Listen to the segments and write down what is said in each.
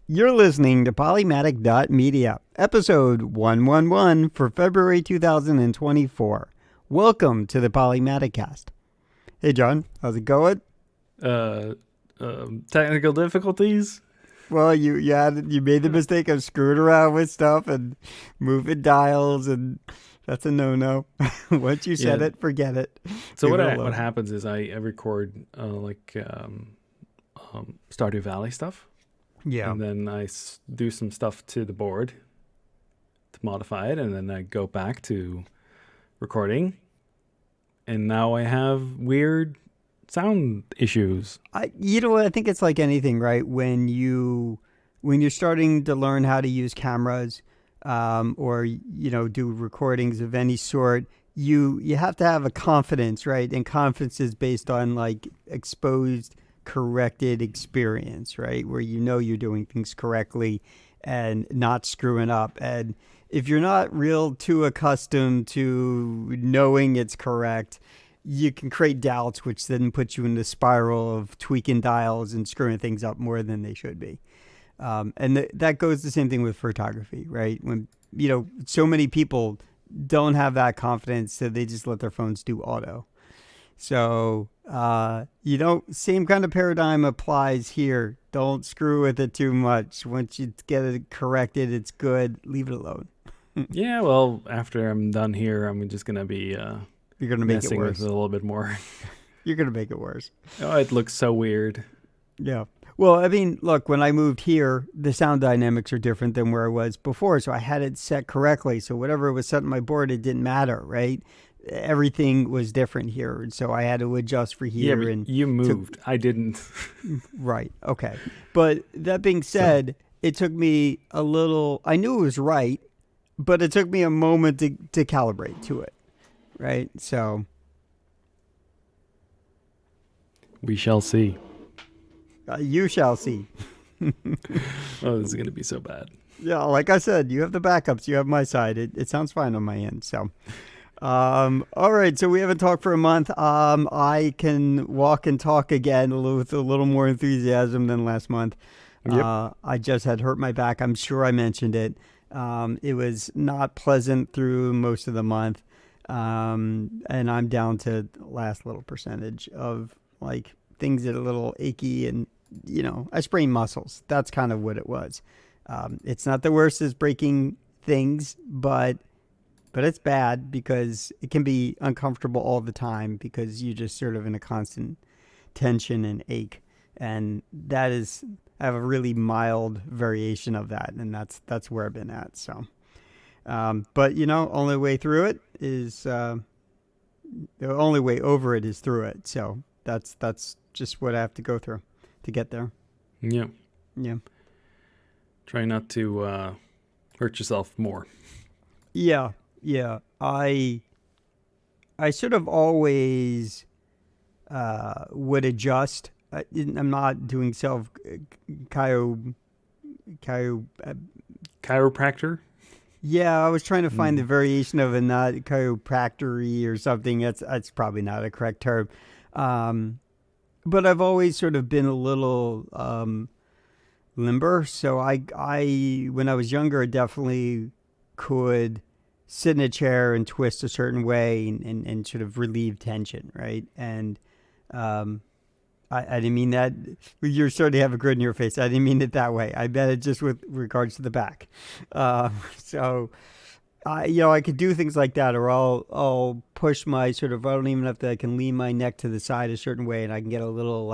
You're listening to Polymatic.media, episode 111 for February 2024. Welcome to the Polymaticast. Hey, John, how's it going? uh, Technical difficulties. Well, you made the mistake of screwing around with stuff and moving dials, and that's a no-no. Once you said Yeah. it, forget it. So Leave it what alone. happens is I record Stardew Valley stuff, Yeah. and then do some stuff to the board to modify it, and then I go back to recording, and now I have weird sound issues. You know what? I think it's like anything, right? When you're starting to learn how to use cameras, or do recordings of any sort, you have to have a confidence, right? And confidence is based on like exposed, corrected experience, right? Where you're doing things correctly and not screwing up. And if you're not real too accustomed to knowing it's correct, you can create doubts, which then puts you in the spiral of tweaking dials and screwing things up more than they should be. And that goes the same thing with photography, right? When, so many people don't have that confidence, so they just let their phones do auto. So, same kind of paradigm applies here. Don't screw with it too much. Once you get it corrected, it's good. Leave it alone. Yeah, well, after I'm done here, I'm just gonna be You're going to make it messing with worse. it a little bit more. You're going to make it worse. Oh, it looks so weird. Yeah. Well, I mean, look, when I moved here, the sound dynamics are different than where I was before. So I had it set correctly. So whatever was set on my board, it didn't matter, right? Everything was different here. And so I had to adjust for Yeah, here. but And you moved. I didn't. right. Okay. But that being said, it took me I knew it was right, but it took me a moment to calibrate to it. Right. So We shall see. you shall see. Oh, this is gonna be so bad. Yeah, like I said, you have the backups. You have my side. It sounds fine on my end. So, all right. So we haven't talked for a month. I can walk and talk again with a little more enthusiasm than last month. Yep. I just had hurt my back. I'm sure I mentioned it. It was not pleasant through most of the month. And I'm down to the last little percentage of like things that are a little achy and, I sprained muscles. That's kind of what it was. It's not the worst as breaking things, but it's bad because it can be uncomfortable all the time because you're just sort of in a constant tension and ache. And I have a really mild variation of that. And that's where I've been at. So, but only way through it is, the only way over it is through it. So that's just what I have to go through to get there. Yeah. Yeah. Try not to hurt yourself more. Yeah. Yeah. I sort of always, would adjust. I'm not doing self chiro, Chiropractor. yeah, I was trying to find the variation of a not chiropractory or something. That's probably not a correct term. But I've always sort of been a little limber. So I when I was younger, I definitely could sit in a chair and twist a certain way and sort of relieve tension, right? And I didn't mean that. You're starting to have a grin in your face. I didn't mean it that way. I meant it just with regards to the back. So, I could do things like that, or I'll push my sort of. I don't even have to. I can lean my neck to the side a certain way, and I can get a little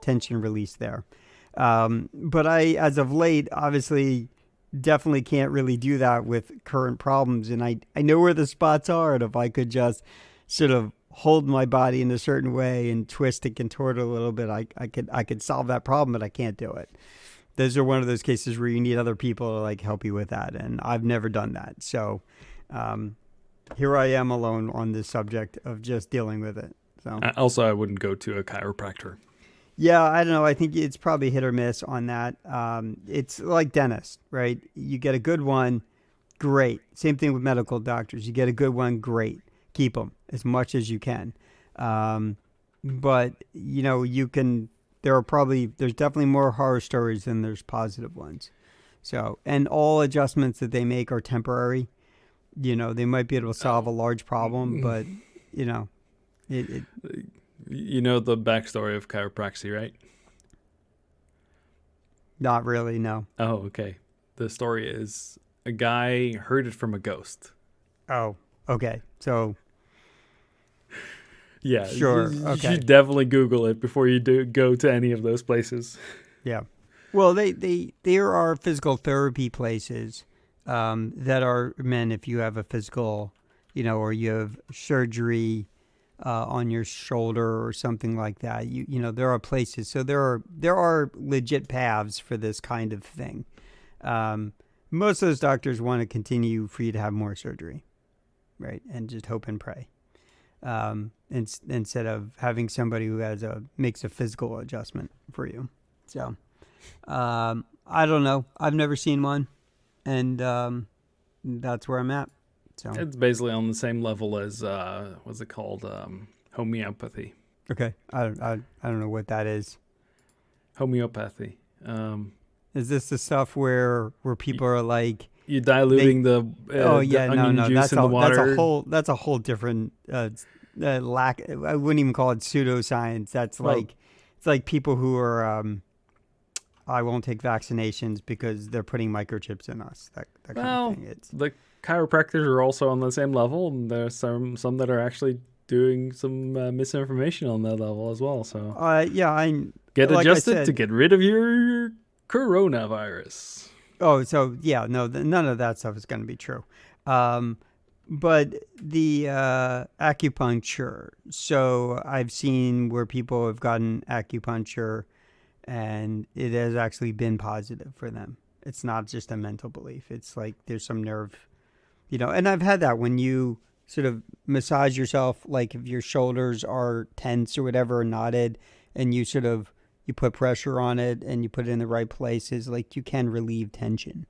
tension release there. But as of late, obviously, definitely can't really do that with current problems, and I know where the spots are, and if I could just sort of hold my body in a certain way and twist and contort it a little bit, I could solve that problem, but I can't do it. Those are one of those cases where you need other people to like help you with that, and I've never done that. So here I am alone on this subject of just dealing with it. So Also, I wouldn't go to a chiropractor. yeah, I don't know. I think it's probably hit or miss on that. It's like dentists, right? You get a good one, great. Same thing with medical doctors. You get a good one, great. Keep them as much as you can. But you can there's definitely more horror stories than there's positive ones. So, and all adjustments that they make are temporary. They might be able to solve a large problem, but you know, it You know the backstory of chiropractic, right? not really. No. Oh, okay. The story is a guy heard it from a ghost. Oh, okay. So Yeah, sure. you Okay. should definitely Google it before you do go to any of those places. Yeah. Well, there are physical therapy places that are meant if you have a physical, or you have surgery on your shoulder or something like that. There are places. So there are legit paths for this kind of thing. Most of those doctors want to continue for you to have more surgery, right? And just hope and pray. Instead of having somebody who makes a physical adjustment for you. So, I don't know. I've never seen one, and that's where I'm at. So It's basically on the same level as what's it called? Homeopathy. okay, I don't know what that is. Homeopathy. Is this the stuff where people are like You diluting the onion juice that's in the water. that's a whole different lack. I wouldn't even call it pseudoscience. That's like it's like people who are I won't take vaccinations because they're putting microchips in us. That kind of thing. The chiropractors are also on the same level, and there's some that are actually doing some misinformation on that level as well. So yeah, I get like adjusted to get rid of your coronavirus. Oh, so yeah, no, none of that stuff is going to be true. But the acupuncture. So I've seen where people have gotten acupuncture, and it has actually been positive for them. It's not just a mental belief. It's like there's some nerve, And I've had that when you sort of massage yourself, like if your shoulders are tense or whatever, or knotted, and you put pressure on it and you put it in the right places, like you can relieve tension.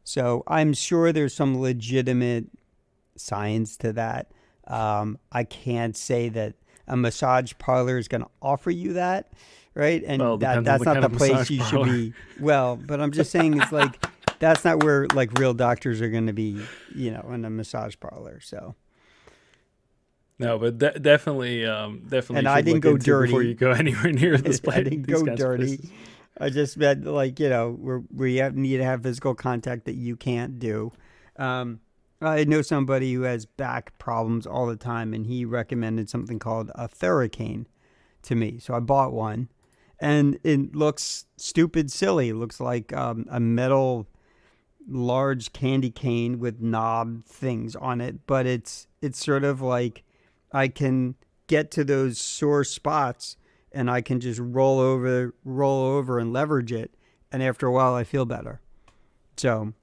So I'm sure there's some legitimate science to that. I can't say that a massage parlor is going to offer you that, right? And that's not the place you should be. Well, but I'm just saying it's like that's not where like real doctors are going to be, in a massage parlor. So. No, but definitely. And I didn't go dirty before you go anywhere near this place. I didn't go dirty. I just meant like where need to have physical contact that you can't do. I know somebody who has back problems all the time, and he recommended something called a Theracane to me. So I bought one, and it looks stupid silly. It looks like a metal large candy cane with knob things on it, but it's sort of like I can get to those sore spots and I can just roll over and leverage it. And after a while, I feel better. So,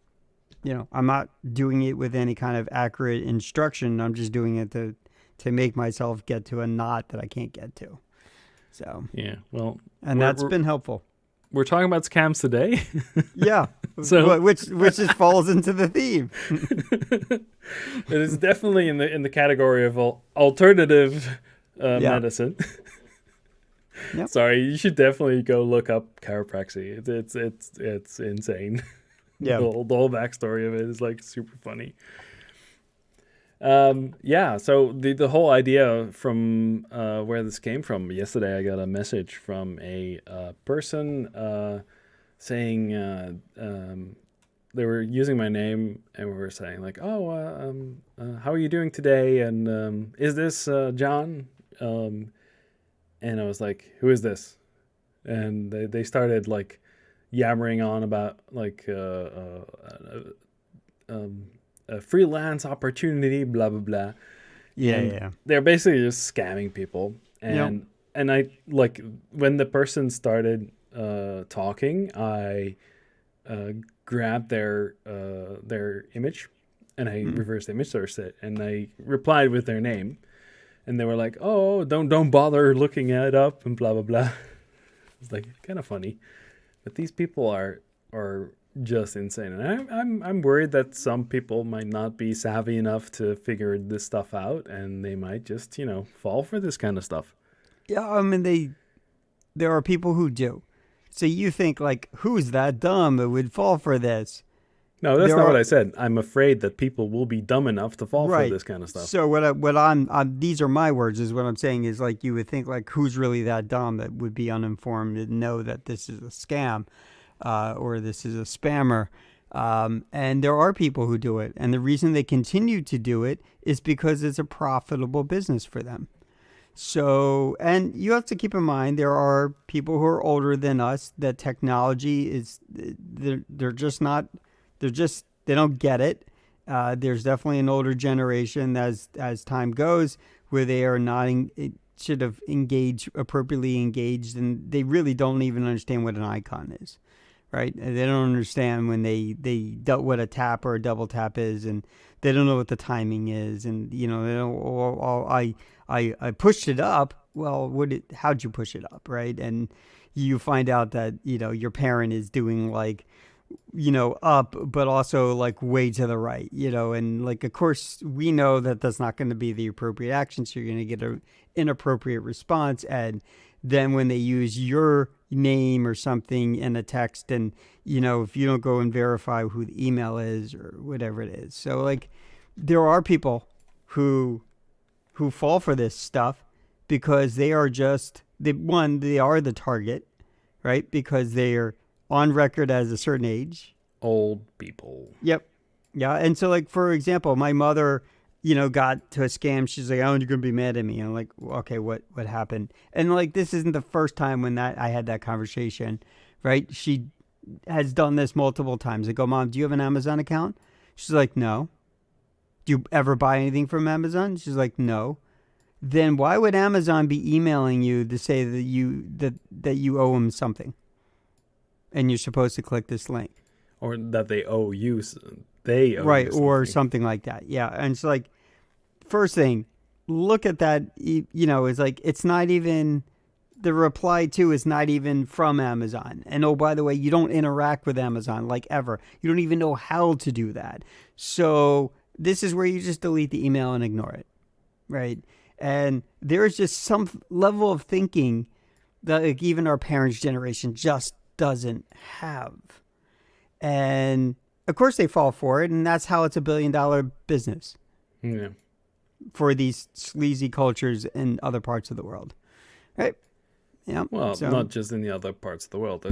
I'm not doing it with any kind of accurate instruction. I'm just doing it to make myself get to a knot that I can't get to. So, yeah, well, and that's been helpful. We're talking about scams today. Yeah. So which just falls into the theme. It is definitely in the category of alternative medicine. Yep. Sorry, you should definitely go look up chiropractic. It's insane. Yeah. The whole backstory of it is like super funny. So the whole idea from where this came from, yesterday I got a message from a person saying they were using my name and we were saying like, how are you doing today? And is this John? And I was like, who is this? And they started like yammering on about like a freelance opportunity, blah blah blah. Yeah. They're basically just scamming people, and I like when the person started talking, I grabbed their image, and I reversed image searched it, and I replied with their name, and they were like, "Oh, don't bother looking it up," and blah blah blah. It's like kind of funny, but these people are just insane, and I'm worried that some people might not be savvy enough to figure this stuff out, and they might just fall for this kind of stuff. Yeah, I mean there are people who do. So you think like, who's that dumb that would fall for this? No, that's There not what are I said. I'm afraid that people will be dumb enough to fall for right. this kind of stuff. So I'm these are my words is what I'm saying is like you would think like who's really that dumb that would be uninformed and know that this is a scam or this is a spammer. And there are people who do it, and the reason they continue to do it is because it's a profitable business for them. So, and you have to keep in mind there are people who are older than us that technology is they're just not they don't get it. There's definitely an older generation as time goes where they are not should have engaged appropriately engaged, and they really don't even understand what an icon is, right? They don't understand when they dealt what a tap or a double tap is, and they don't know what the timing is, and you know they don't. Oh, I pushed it up. Well, how'd you push it up, right? And you find out that your parent is doing like up, but also like way to the right, and like, of course, we know that that's not going to be the appropriate action. So you're going to get an inappropriate response. And then when they use your name or something in a text, and, if you don't go and verify who the email is or whatever it is. So like, there are people who fall for this stuff because they are they are the target, right? Because they are on record as a certain age. Old people. Yep. Yeah. And so, like, for example, my mother, got to a scam. She's like, oh, you're going to be mad at me. And I'm like, okay, what happened? And like, this isn't the first time when I had that conversation, right? She has done this multiple times. I go, Mom, do you have an Amazon account? She's like, no. Do you ever buy anything from Amazon? She's like, no. Then why would Amazon be emailing you to say that you owe them something? And you're supposed to click this link. Or that they owe you. They owe right, you something. Or something like that. Yeah. And it's like, first thing, look at that. It's like, it's not even, the reply to is not even from Amazon. And oh, by the way, you don't interact with Amazon like ever. You don't even know how to do that. So this is where you just delete the email and ignore it. Right. And there's just some level of thinking that like even our parents' generation just doesn't have. And of course they fall for it, and that's how it's $1 billion business. Yeah. For these sleazy cultures in other parts of the world. Right? Yeah. Well, not just in the other parts of the world.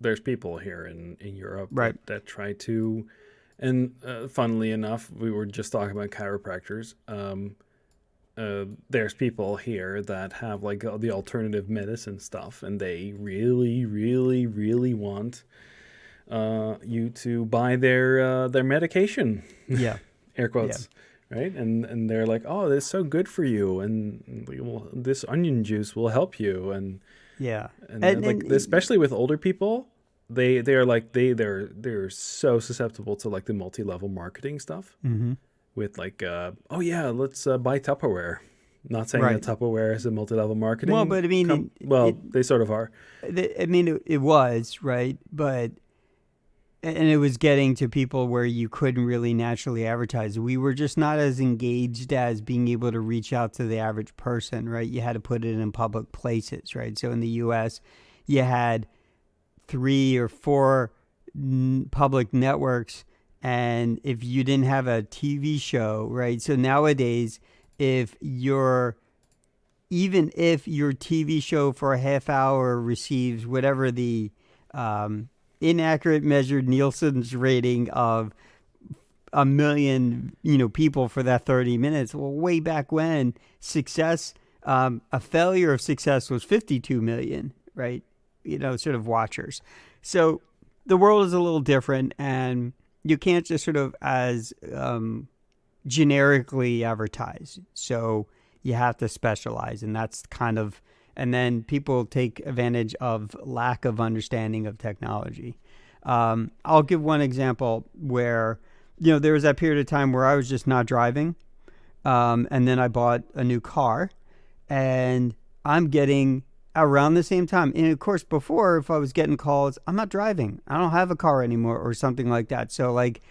There's people here in Europe right. that try to, and funnily enough, we were just talking about chiropractors. There's people here that have like the alternative medicine stuff, and they really, really, really want you to buy their medication. Yeah. Air quotes. Yeah. Right? And they're like, oh, this is so good for you, and well, this onion juice will help you, and yeah, and like especially with older people, they're so susceptible to like the multi-level marketing stuff. Mm-hmm. With like, oh yeah, let's buy Tupperware. Not saying right. that Tupperware is a multi-level marketing. Well, but I mean, they sort of are. I mean, it was right, but and it was getting to people where you couldn't really naturally advertise. We were just not as engaged as being able to reach out to the average person, right? You had to put it in public places, right? So in the U.S., you had 3 or 4 public networks. And if you didn't have a TV show, right? So nowadays, even if your TV show for a half hour receives whatever the inaccurate measured Nielsen's rating of 1 million, people for that 30 minutes. Well, way back when success, a failure of success was 52 million, right? Sort of watchers. So the world is a little different, and you can't just sort of as generically advertise. So you have to specialize, and that's kind of, and then people take advantage of lack of understanding of technology. I'll give one example where, there was that period of time where I was just not driving. And then I bought a new car, and I'm getting around the same time. And of course, before, if I was getting calls, I'm not driving. I don't have a car anymore or something like that. So like,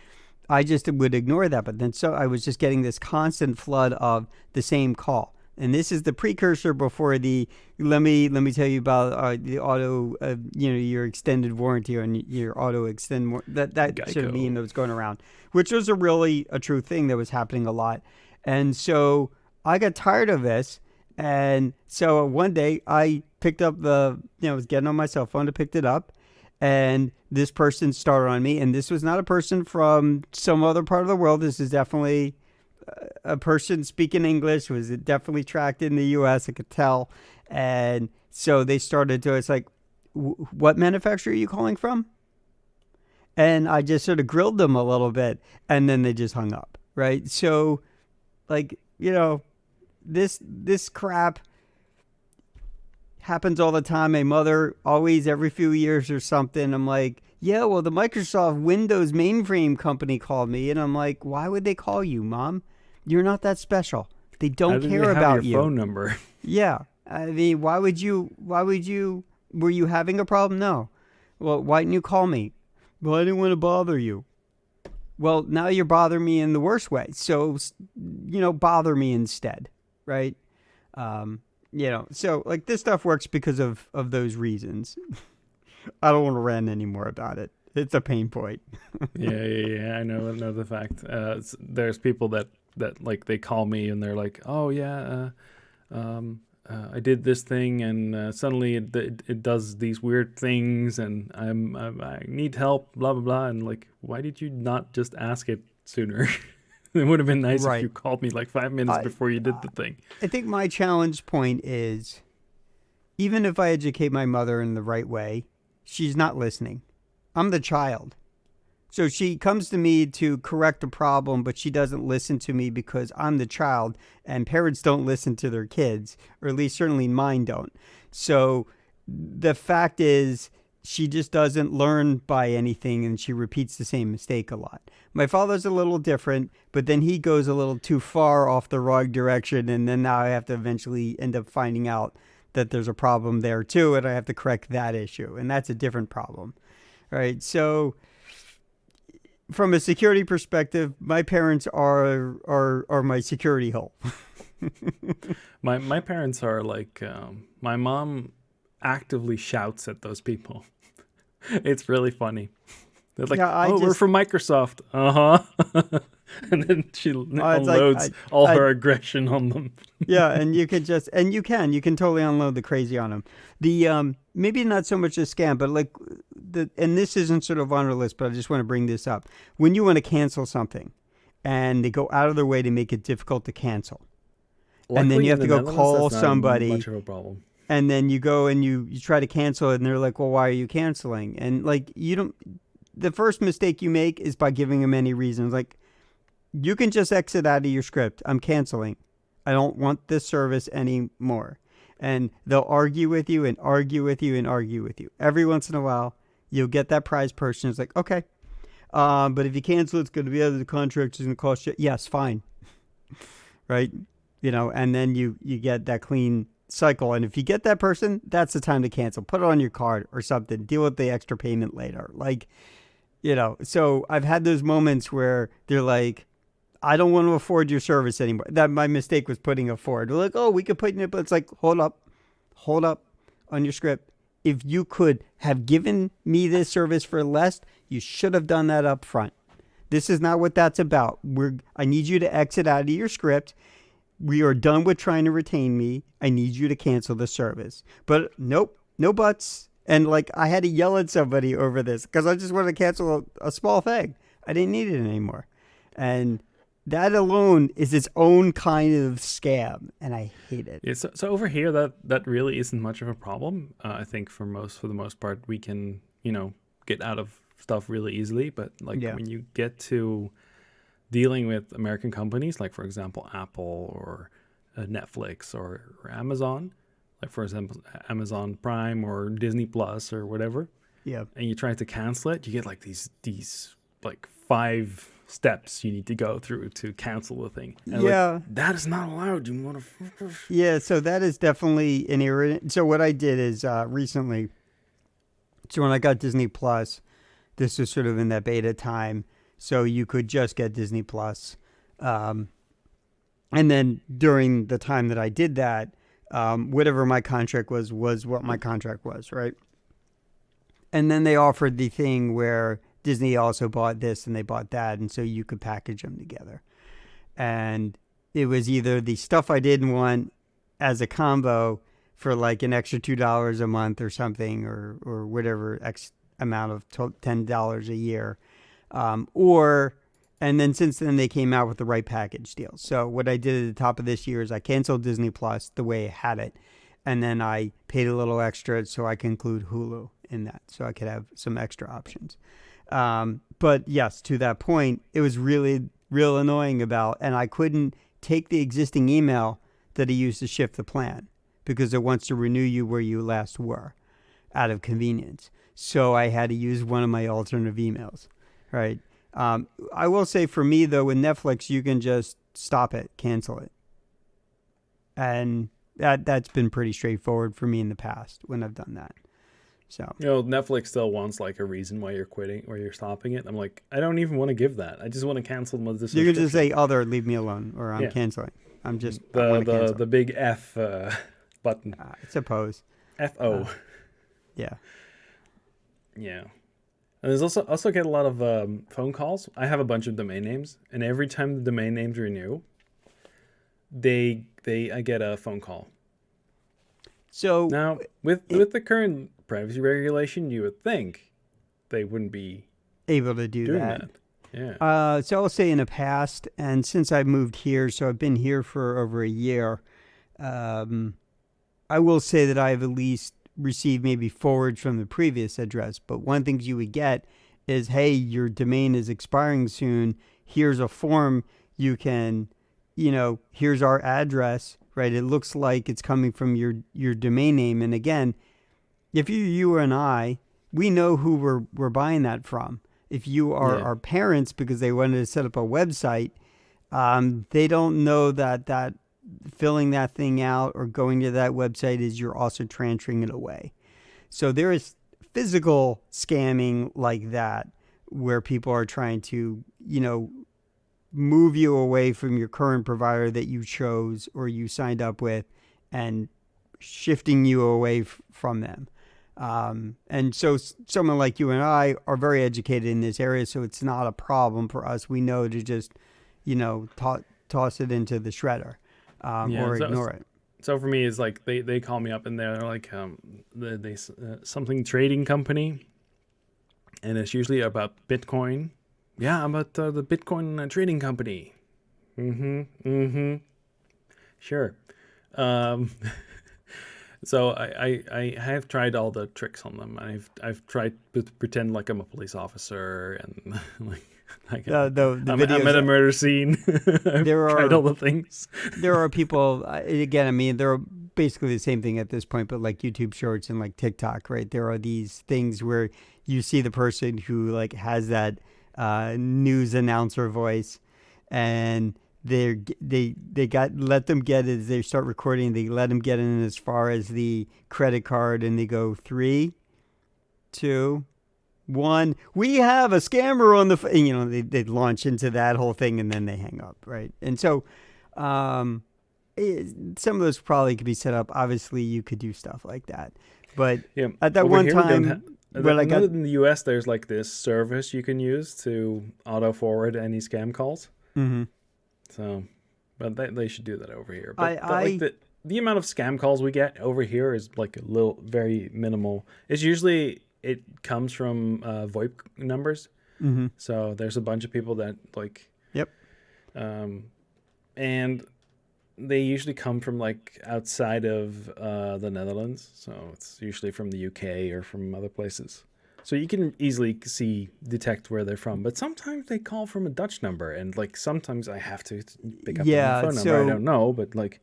I just would ignore that. But then so I was just getting this constant flood of the same call, And this is the precursor before the let me tell you about the auto your extended warranty on your auto extend that sort of meme Geico. that was going around, which was a true thing that was happening a lot. And so I got tired of this, and so one day I picked up I was getting on my cell phone to pick it up, and this person started on me, and this was not a person from some other part of the world. This is definitely a person speaking English, was definitely tracked in the U.S. I could tell, and so they started to. It's like, what manufacturer are you calling from? And I just sort of grilled them a little bit, and then they just hung up. Right. So, like, this crap happens all the time. My mother always every few years or something. I'm like, yeah, well, the Microsoft Windows mainframe company called me, and I'm like, why would they call you, Mom? You're not that special. They How don't did they care have your about you. phone number? Yeah, I mean, why would you? Why would you? Were you having a problem? No. Well, why didn't you call me? Well, I didn't want to bother you. Well, now you're bothering me in the worst way. So, bother me instead, right? Um, so like this stuff works because of those reasons. I don't want to rant anymore about it. It's a pain point. Yeah. I know the fact. There's people that like they call me and they're like, oh yeah, I did this thing and suddenly it does these weird things and I need help, blah blah blah. And like, why did you not just ask it sooner? It would have been nice if you Right. called me like 5 minutes I before you did the thing. I think my challenge point is, even if I educate my mother in the right way, she's not listening. I'm the child. So she comes to me to correct a problem, but she doesn't listen to me because I'm the child, and parents don't listen to their kids, or at least certainly mine don't. So the fact is, she just doesn't learn by anything, and she repeats the same mistake a lot. My father's a little different, but then he goes a little too far off the wrong direction, and then now I have to eventually end up finding out that there's a problem there too, and I have to correct that issue, and that's a different problem, right? So from a security perspective, my parents are my security hole. My parents are like, my mom actively shouts at those people. It's really funny. They're like, Yeah, I "Oh, we're just from Microsoft." Uh-huh. And then she it's like unloads all I her aggression on them. yeah, and you can totally unload the crazy on them. The maybe not so much a scam, but like and this isn't sort of on our list, but I just want to bring this up. When you want to cancel something, and they go out of their way to make it difficult to cancel, and then Luckily, you in have the to go Netherlands, call that's not somebody, much of a problem. and then you go and you try to cancel it, and they're like, well, why are you canceling? And like, you don't, the first mistake you make is by giving them any reasons. Like, you can just exit out of your script. I'm canceling. I don't want this service anymore. And they'll argue with you and argue with you and argue with you. Every once in a while, you'll get that prize person who's like, okay, but if you cancel, it's going to be out of the contract. It's going to cost you. Yes, fine. Right? And then you get that clean cycle. And if you get that person, that's the time to cancel. Put it on your card or something. Deal with the extra payment later. Like, so I've had those moments where they're like, I don't want to afford your service anymore. That my mistake was putting afford. We're like, oh, we could put in it, but it's like, hold up on your script. If you could have given me this service for less, you should have done that up front. This is not what that's about. I need you to exit out of your script. We are done with trying to retain me. I need you to cancel the service. But nope, no buts. And like, I had to yell at somebody over this because I just wanted to cancel a small thing. I didn't need it anymore. And that alone is its own kind of scam, and I hate it. Yeah, so over here, that really isn't much of a problem. I think for the most part, we can get out of stuff really easily. But like Yeah. when you get to dealing with American companies, like for example Apple or Netflix or Amazon, like for example Amazon Prime or Disney Plus or whatever, Yeah. and you try to cancel it, you get like these like 5 steps you need to go through to cancel the thing. And Yeah. like, that is not allowed, you motherfuckers. Yeah. So that is definitely an irritant. So what I did is recently, so when I got Disney Plus, this was sort of in that beta time. So you could just get Disney Plus. Um, And then during the time that I did that, whatever my contract was what my contract was, right? And then they offered the thing where Disney also bought this and they bought that, and so you could package them together. And it was either the stuff I didn't want as a combo for like an extra $2 a month or something, or whatever X amount of $10 a year, or and then since then they came out with the right package deal. So what I did at the top of this year is I canceled Disney Plus the way I had it, and then I paid a little extra so I can include Hulu in that, so I could have some extra options. But yes, to that point, it was really real annoying and I couldn't take the existing email that I used to shift the plan because it wants to renew you where you last were out of convenience. So I had to use one of my alternative emails, right? I will say for me though, with Netflix, you can just stop it, cancel it. And that's been pretty straightforward for me in the past when I've done that. So Netflix still wants like a reason why you're quitting or you're stopping it. I'm like, I don't even want to give that. I just want to cancel the subscription. You can just say other, leave me alone, or I'm canceling. I'm just the big F button. I suppose. FO. Yeah. Yeah. And there's also get a lot of phone calls. I have a bunch of domain names, and every time the domain names renew, I get a phone call. So now with the current privacy regulation, you would think they wouldn't be able to do that. Yeah. So I'll say in the past, and since I've moved here, so I've been here for over a year, I will say that I've at least received maybe forwards from the previous address. But one thing you would get is, hey, your domain is expiring soon. Here's a form you can, here's our address, right? It looks like it's coming from your domain name. And again, if you and I, we know who we're buying that from. If you are our parents because they wanted to set up a website, they don't know that filling that thing out or going to that website is you're also transferring it away. So there is physical scamming like that where people are trying to, move you away from your current provider that you chose or you signed up with and shifting you away from them. And so someone like you and I are very educated in this area, so it's not a problem for us. We know to just, toss it into the shredder or ignore it. So for me, it's like they call me up and they're like they something trading company, and it's usually about Bitcoin. Yeah, about the Bitcoin trading company. Sure. So I have tried all the tricks on them. I've tried to pretend like I'm a police officer and like I'm at a murder scene. I've tried all the things. There are people, again, I mean, they're basically the same thing at this point, but like YouTube Shorts and like TikTok, right? There are these things where you see the person who like has that news announcer voice, and they let them get it as they start recording. They let them get in as far as the credit card, and they go 3, 2, 1. We have a scammer on the. They launch into that whole thing, and then they hang up, right? And so, some of those probably could be set up. Obviously, you could do stuff like that, but at that one time. In the US, there's like this service you can use to auto forward any scam calls. Mm-hmm. So, but they should do that over here. But like the amount of scam calls we get over here is like very minimal. It's usually it comes from VoIP numbers. Mm-hmm. So there's a bunch of people that like. Yep. And they usually come from like outside of the Netherlands. So it's usually from the UK or from other places. So you can easily detect where they're from. But sometimes they call from a Dutch number. And like sometimes I have to pick up my phone number. I don't know, but like.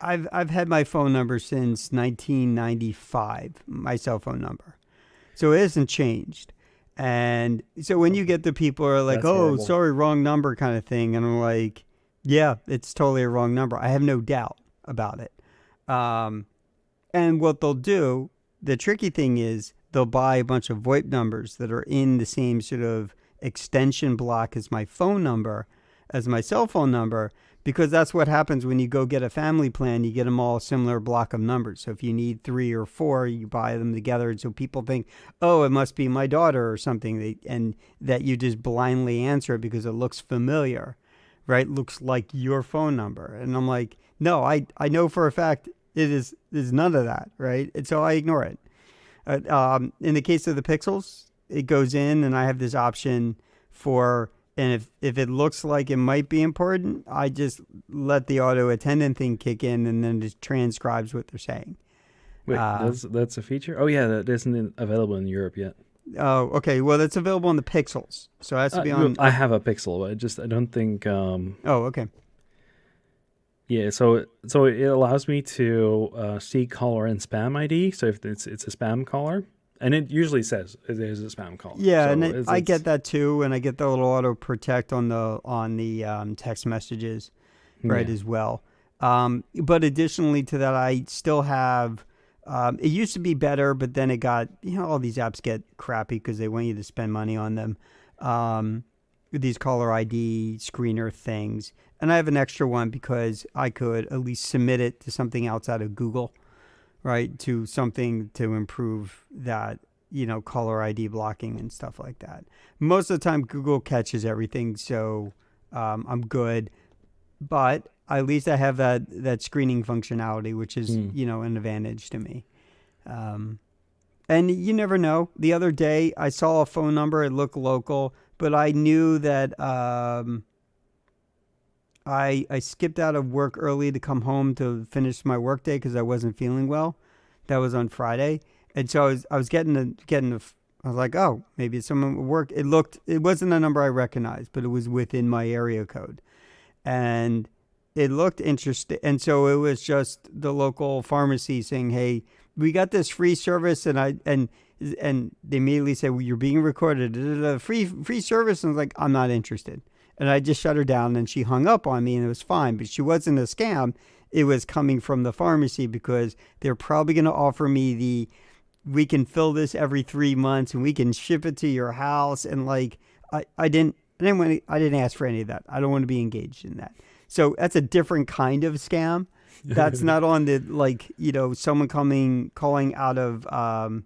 I've had my phone number since 1995, my cell phone number. So it hasn't changed. And so when you get the people who are like, horrible. Sorry, wrong number kind of thing. And I'm like, yeah, it's totally a wrong number. I have no doubt about it. And what they'll do, the tricky thing is they'll buy a bunch of VoIP numbers that are in the same sort of extension block as my phone number, as my cell phone number, because that's what happens when you go get a family plan. You get them all a similar block of numbers. So if you need 3 or 4, you buy them together. And so people think, oh, it must be my daughter or something. And that you just blindly answer it because it looks familiar, right? Looks like your phone number. And I'm like, no, I know for a fact is none of that, right? And so I ignore it. In the case of the Pixels, it goes in and I have this option for, and if it looks like it might be important, I just let the auto attendant thing kick in and then it transcribes what they're saying. Wait, that's a feature? Oh yeah, that isn't available in Europe yet. Oh, okay. Well, that's available on the Pixels, so it has to be on. I have a Pixel, but I don't think. Oh, okay. Yeah, so it allows me to see caller and spam ID. So if it's a spam caller, and it usually says it is a spam caller. Yeah, so and I get that too, and I get the little auto protect on the text messages, right, as well. But additionally to that, I still have. It used to be better, but then it got, all these apps get crappy because they want you to spend money on them. These caller ID screener things. And I have an extra one because I could at least submit it to something outside of Google, right? To something to improve that, caller ID blocking and stuff like that. Most of the time, Google catches everything, so I'm good. But at least I have that screening functionality, which is, an advantage to me. And you never know. The other day, I saw a phone number. It looked local, but I knew that I skipped out of work early to come home to finish my work day because I wasn't feeling well. That was on Friday. And so I was I was like, oh, maybe it's someone at work. It wasn't a number I recognized, but it was within my area code. And it looked interesting. And so it was just the local pharmacy saying, hey, we got this free service. And they immediately said, well, you're being recorded. Free service. And I was like, I'm not interested. And I just shut her down and she hung up on me and it was fine. But she wasn't a scam. It was coming from the pharmacy because they're probably going to offer me we can fill this every 3 months and we can ship it to your house. And I didn't ask for any of that. I don't want to be engaged in that. So that's a different kind of scam. That's not on the, someone calling out of, out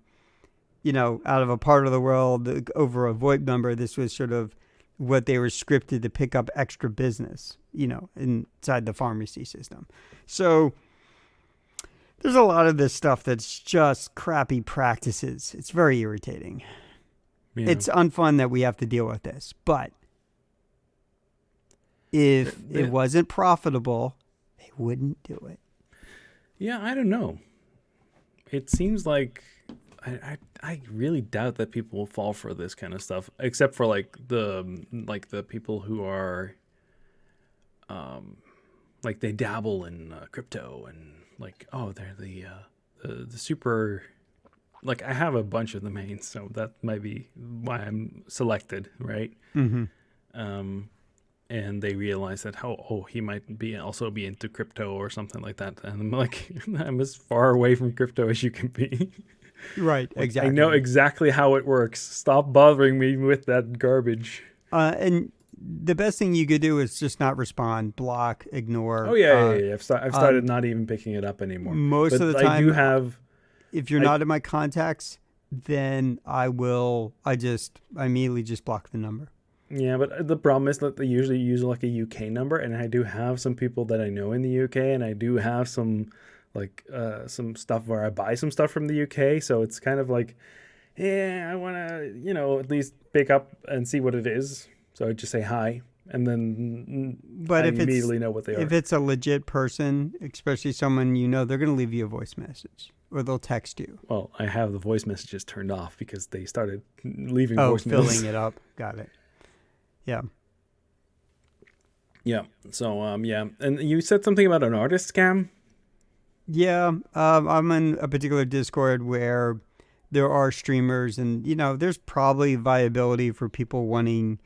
of a part of the world over a VoIP number. This was sort of what they were scripted to pick up extra business, inside the pharmacy system. So there's a lot of this stuff that's just crappy practices. It's very irritating. Yeah. It's unfun that we have to deal with this, but if it wasn't profitable, they wouldn't do it. Yeah, I don't know. It seems like I really doubt that people will fall for this kind of stuff, except for the people who are they dabble in crypto and they're the super. I have a bunch of domains, so that might be why I'm selected, right? Mm-hmm. And they realize that he might be into crypto or something like that, and I'm like, I'm as far away from crypto as you can be. Right, exactly. I know exactly how it works. Stop bothering me with that garbage. And the best thing you could do is just not respond, block, ignore. Oh yeah. I've started not even picking it up anymore. Most of the time, I do have. If you're not in my contacts, then I immediately just block the number. Yeah, but the problem is that they usually use a UK number, and I do have some people that I know in the UK, and I do have some stuff where I buy some stuff from the UK, so it's kind of I want to, at least pick up and see what it is. So I just say hi, and then I immediately know what they are. If it's a legit person, especially someone they're going to leave you a voice message. Or they'll text you. Well, I have the voice messages turned off because they started leaving voice messages. Filling it up. Got it. Yeah. Yeah. So, And you said something about an artist scam? Yeah. I'm in a particular Discord where there are streamers and, there's probably viability for people wanting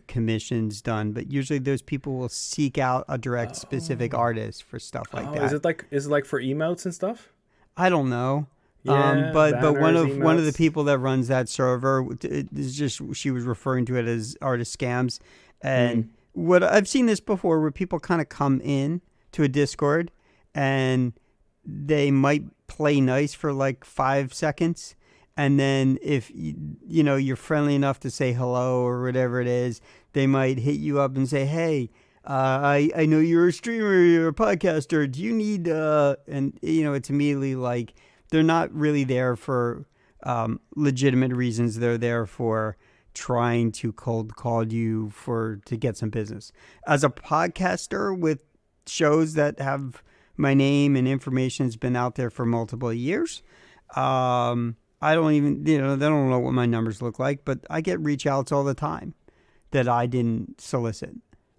commissions done, but usually those people will seek out a direct specific artist for stuff like that. Is it like for emotes and stuff? I don't know. Yeah, but one of emotes. the people that runs that server is just, she was referring to it as artist scams, and what I've seen this before where people kind of come in to a Discord and they might play nice for like 5 seconds. And then if you're friendly enough to say hello or whatever it is, they might hit you up and say, "Hey, I know you're a streamer, you're a podcaster. Do you need?" And it's immediately like they're not really there for legitimate reasons. They're there for trying to cold call you to get some business. As a podcaster with shows that have my name and information's been out there for multiple years. I don't even, they don't know what my numbers look like, but I get reach outs all the time that I didn't solicit.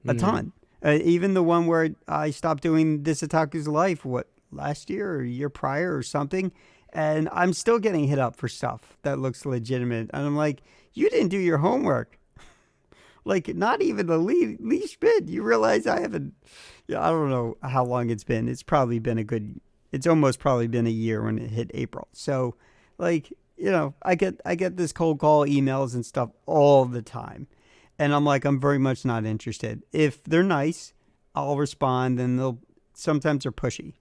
A ton. Even the one where I stopped doing This Otaku's Life, last year or a year prior or something. And I'm still getting hit up for stuff that looks legitimate. And I'm like, you didn't do your homework. Like, not even the least bit. You realize I haven't, I don't know how long it's been. It's almost probably been a year when it hit April. So, like, I get this cold call emails and stuff all the time. And I'm like, I'm very much not interested. If they're nice, I'll respond, and sometimes they're pushy.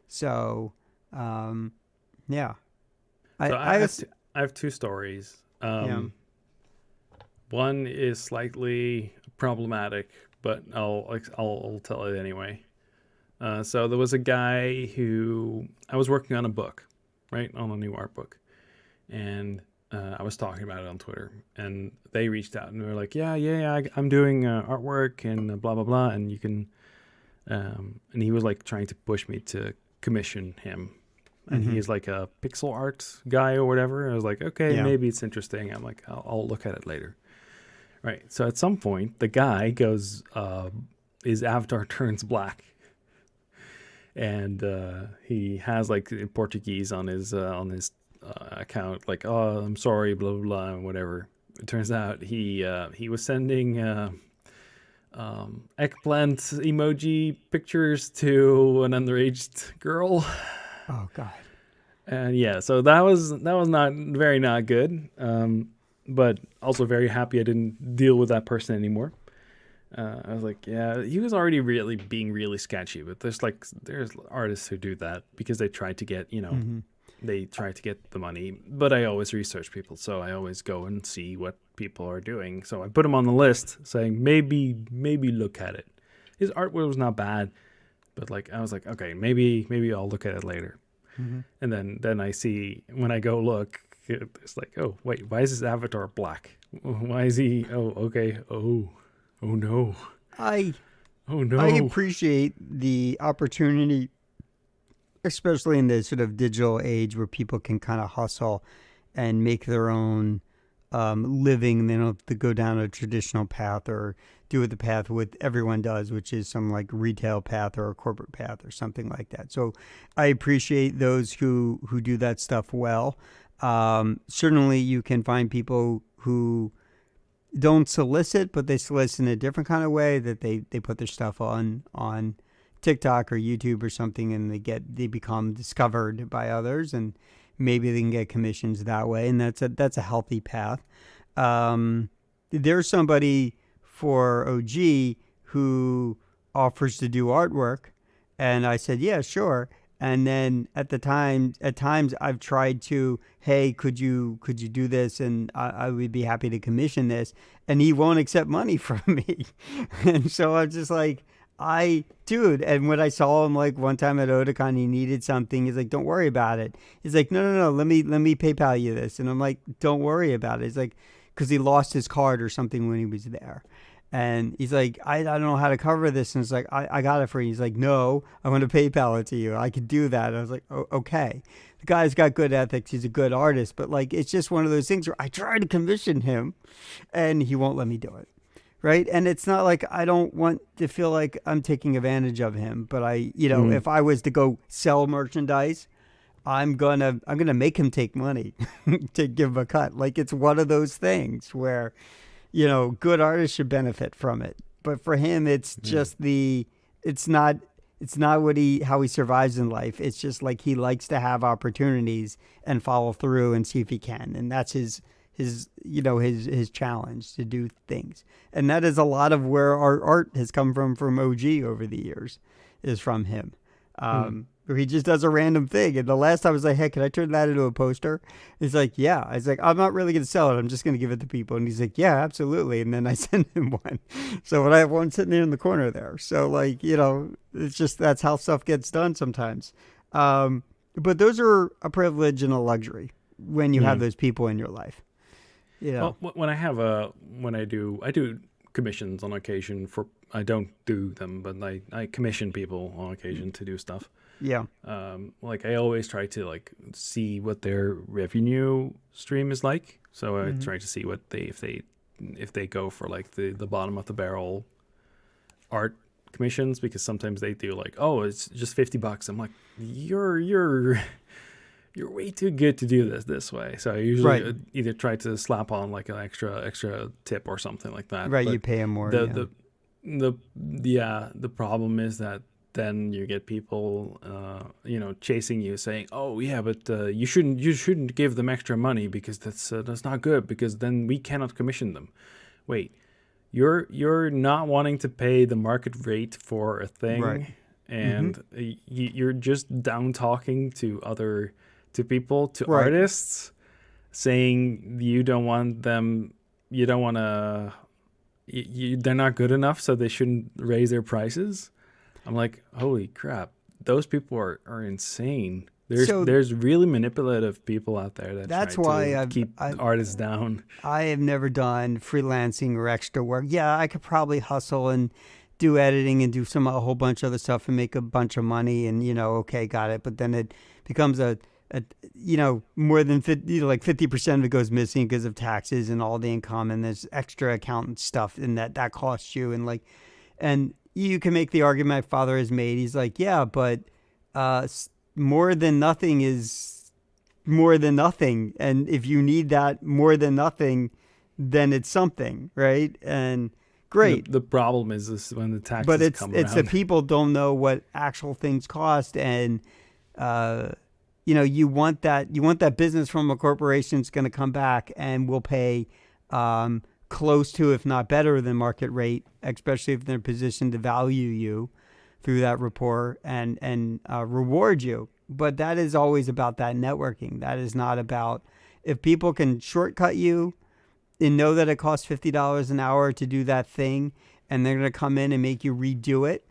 So, yeah. So I have two stories. Yeah. One is slightly problematic, but I'll tell it anyway. So there was a guy who I was working on a book, right, on a new art book, and I was talking about it on Twitter, and they reached out and they were like, "Yeah, I'm doing artwork and blah blah blah," and you can, and he was like trying to push me to commission him. And he's like a pixel art guy or whatever. I was like, okay, maybe it's interesting. I'm like, I'll look at it later. Right. So at some point, the guy goes, his avatar turns black. And he has like in Portuguese on his account, like, "Oh, I'm sorry, blah, blah, blah," and whatever. It turns out he was sending eggplant emoji pictures to an underage girl. Oh God. And yeah, so that was not good. But also very happy I didn't deal with that person anymore. I was like, yeah, he was already really being really sketchy. But there's artists who do that because they try to get they try to get the money. But I always research people, so I always go and see what people are doing. So I put him on the list, saying maybe look at it. His artwork was not bad. But like I was like, okay, maybe I'll look at it later. And then I see when I go look, it's like, oh wait, why is his avatar black? Why is he? Oh okay. Oh no. I no. I appreciate the opportunity, especially in this sort of digital age where people can kind of hustle and make their own living. They don't have to go down a traditional path or do the path what everyone does, which is some like retail path or a corporate path or something like that. So I appreciate those who do that stuff well. Certainly you can find people who don't solicit, but they solicit in a different kind of way, that they put their stuff on TikTok or YouTube or something, and they become discovered by others, and maybe they can get commissions that way, and that's a healthy path. There's somebody for OG who offers to do artwork, and I said, yeah, sure. And then at times I've tried to, hey, could you do this, and I would be happy to commission this, and he won't accept money from me. And so I'm just like, dude. And when I saw him like one time at Otakon, he needed something. He's like, don't worry about it. He's like, no, let me PayPal you this. And I'm like, don't worry about it. He's like, because he lost his card or something when he was there. And he's like, I don't know how to cover this. And it's like, I got it for you. He's like, no, I want to PayPal it to you. I could do that. And I was like, oh, okay. The guy's got good ethics. He's a good artist. But like, it's just one of those things where I try to commission him and he won't let me do it. Right. And it's not like I don't want to feel like I'm taking advantage of him. But if I was to go sell merchandise, I'm gonna make him take money to give him a cut. Like, it's one of those things where, good artists should benefit from it. But for him, it's just it's not how he survives in life. It's just like he likes to have opportunities and follow through and see if he can. And that's his his challenge to do things. And that is a lot of where our art has come from OG over the years, is from him. Hmm. Where he just does a random thing. And the last time I was like, hey, can I turn that into a poster? He's like, yeah. I was like, I'm not really going to sell it. I'm just going to give it to people. And he's like, yeah, absolutely. And then I send him one. So when I have one sitting there in the corner there. So like, it's just, that's how stuff gets done sometimes. But those are a privilege and a luxury when you have Hmm. those people in your life. Well, when I do commissions on occasion for, I don't do them, but I commission people on occasion to do stuff. Yeah. Like I always try to like see what their revenue stream is like. So I Mm-hmm. try to see what if they go for like the bottom of the barrel art commissions, because sometimes they do like, oh, it's just $50. I'm like, you're way too good to do this way. So I usually Right. either try to slap on like an extra tip or something like that. Right. You But pay him more. the Yeah. the the problem is that then you get people chasing you saying, oh yeah, but you shouldn't give them extra money because that's not good, because then we cannot commission them. Wait, you're not wanting to pay the market rate for a Right. thing, Mm-hmm. and you're just down talking to people, to Right. artists, saying you don't want to, they're not good enough, so they shouldn't raise their prices. I'm like, holy crap, those people are insane. So There's really manipulative people out there that try that's why to I've keep I artists down. I have never done freelancing or extra work. Yeah, I could probably hustle and do editing and do a whole bunch of other stuff and make a bunch of money and okay, got it. But then it becomes a more than 50, like 50% of it goes missing because of taxes and all the income, and there's extra accountant stuff and that costs you, and you can make the argument my father has made. He's like, yeah, but uh, more than nothing is more than nothing. And if you need that more than nothing, then it's something, right? And great. The problem is when the But taxes it's come it's the around. people don't know what actual things cost, and uh, you want that business from a corporation that's going to come back and will pay close to, if not better than market rate, especially if they're positioned to value you through that rapport and reward you. But that is always about that networking. That is not about, if people can shortcut you and know that it costs $50 an hour to do that thing, and they're going to come in and make you redo it.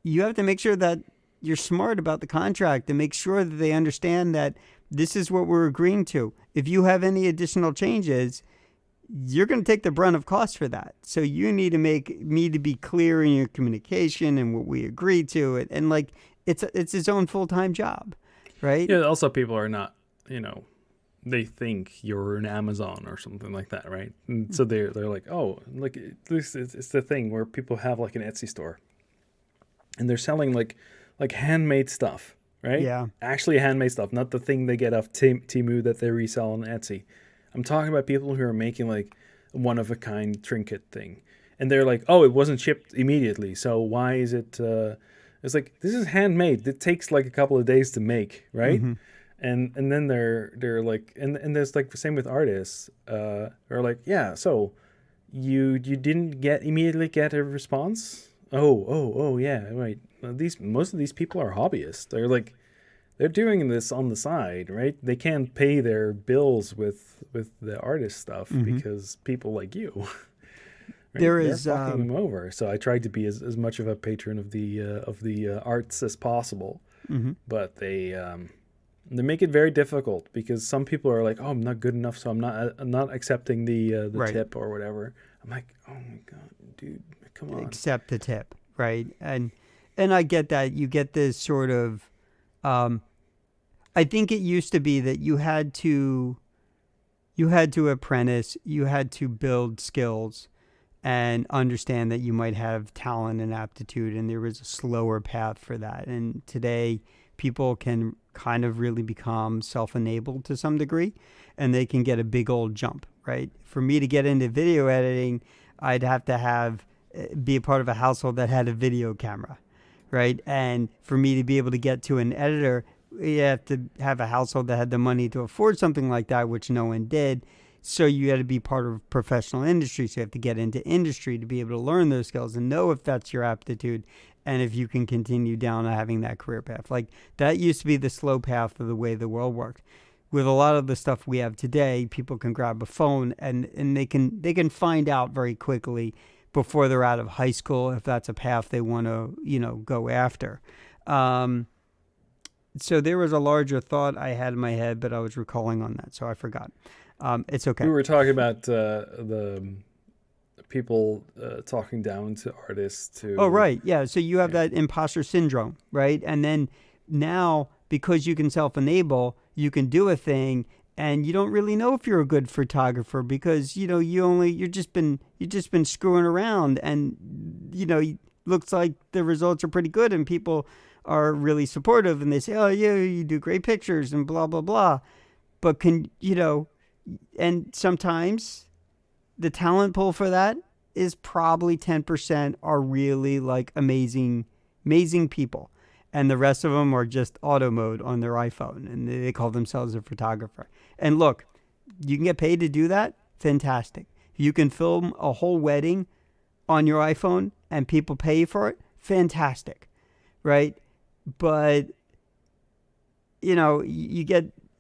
You have to make sure that you're smart about the contract and make sure that they understand that this is what we're agreeing to. If you have any additional changes, you're going to take the brunt of costs for that. So you need to make me to be clear in your communication and what we agreed to, and like it's his own full-time job, right? Yeah, also people are not, they think you're an Amazon or something like that, right? And so they're like, oh, like this is it's the thing where people have like an Etsy store and they're selling like handmade stuff, right? Yeah. Actually handmade stuff, not the thing they get off Timu that they resell on Etsy. I'm talking about people who are making like a one of a kind trinket thing, and they're like, oh, it wasn't shipped immediately, so why is it? It's like, this is handmade. It takes like a couple of days to make, right? Mm-hmm. And then they're like, and there's like the same with artists. Are like, yeah, so you didn't immediately get a response. Oh yeah, right. These most of these people are hobbyists. They're doing this on the side, right? They can't pay their bills with the artist stuff Mm-hmm. because people like you, right? There They're is fucking them over. So I tried to be as much of a patron of the arts as possible, mm-hmm. but they make it very difficult because some people are like, oh, I'm not good enough, so I'm not accepting the Right. tip or whatever. I'm like, oh my god, dude, come on. Accept the tip, right? And I get that. You get this sort of um, I think it used to be that you had to apprentice, you had to build skills and understand that you might have talent and aptitude, and there was a slower path for that. And today people can kind of really become self-enabled to some degree, and they can get a big old jump, right? For me to get into video editing, I'd have to have be a part of a household that had a video camera, right? And for me to be able to get to an editor, you have to have a household that had the money to afford something like that, which no one did. So you had to be part of professional industry. So you have to get into industry to be able to learn those skills and know if that's your aptitude and if you can continue down having that career path. Like that used to be the slow path of the way the world worked. With a lot of the stuff we have today, people can grab a phone and they can find out very quickly before they're out of high school if that's a path they want to, go after. Um, so there was a larger thought I had in my head, but I was recalling on that, so I forgot. It's We okay. were talking about the people talking down to artists Oh, to right. Yeah. So you have yeah. that imposter syndrome, right? And then now, because you can self enable, you can do a thing and you don't really know if you're a good photographer because, you're just been screwing around and, looks like the results are pretty good and people are really supportive and they say, oh, yeah, you do great pictures and blah, blah, blah. But and sometimes the talent pool for that is probably 10% are really like amazing people. And the rest of them are just auto mode on their iPhone and they call themselves a photographer. And look, you can get paid to do that. Fantastic. You can film a whole wedding on your iPhone and people pay you for it. Fantastic. Right. But,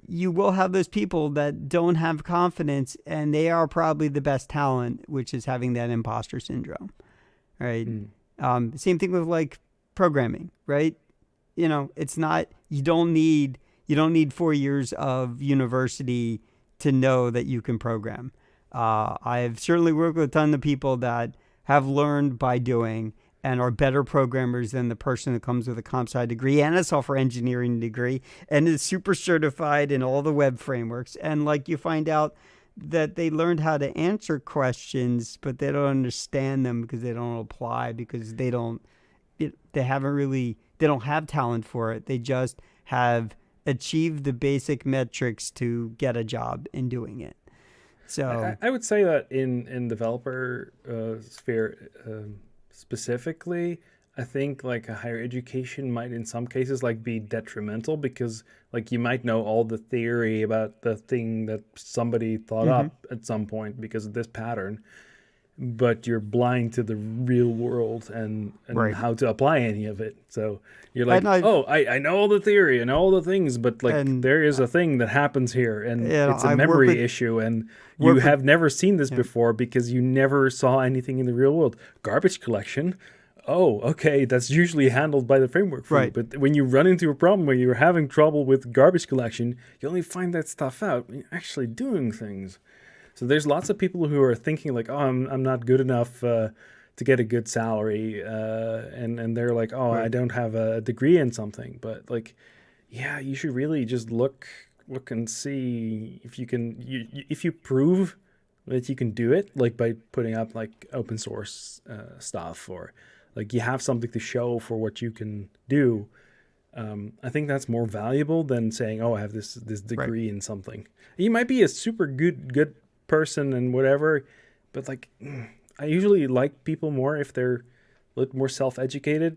you will have those people that don't have confidence and they are probably the best talent, which is having that imposter syndrome, right? Mm. Same thing with like programming, right? It's not, you don't need 4 years of university to know that you can program. I've certainly worked with a ton of people that have learned by doing and are better programmers than the person who comes with a comp sci degree and a software engineering degree and is super certified in all the web frameworks. And like you find out that they learned how to answer questions, but they don't understand them because they don't apply because they don't have talent for it. They just have achieved the basic metrics to get a job in doing it. So I would say that in developer sphere specifically, I think like a higher education might in some cases like be detrimental because like you might know all the theory about the thing that somebody thought mhm. up at some point because of this pattern, but you're blind to the real world and Right. how to apply any of it. So you're And like, I've oh, I know all the theory and all the things, but like and there is a thing that happens here and it's a I've worked memory with issue and you worked with have never seen this yeah. before because you never saw anything in the real world. Garbage collection. Oh, okay, that's usually handled by the framework for you. Right. But when you run into a problem where you're having trouble with garbage collection, you only find that stuff out when you're actually doing things. So there's lots of people who are thinking like, oh, I'm not good enough to get a good salary, and they're like, oh, I Right. don't have a degree in something. But like, yeah, you should really just look and see if you can if you prove that you can do it, like by putting up like open source stuff or like you have something to show for what you can do. I think that's more valuable than saying, "Oh, I have this Right. degree in something." You might be a super good person and whatever, but like, I usually like people more if they're a little more self educated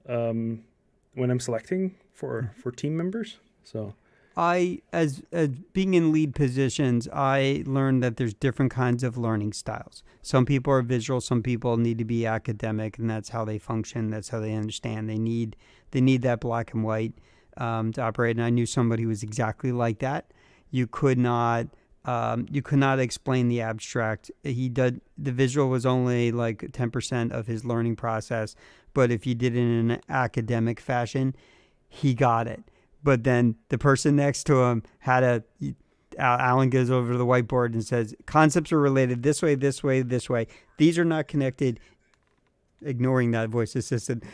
when I'm selecting for team members. So, as being in lead positions, I learned that there's different kinds of learning styles. Some people are visual, some people need to be academic, and that's how they function. That's how they understand. They need that black and white to operate. And I knew somebody who was exactly like that. You could not. You could not explain the abstract. He did the visual was only like 10% of his learning process, but if you did it in an academic fashion, he got it. But then the person next to him had Alan goes over to the whiteboard and says, concepts are related this way, this way, this way. These are not connected. Ignoring that voice assistant,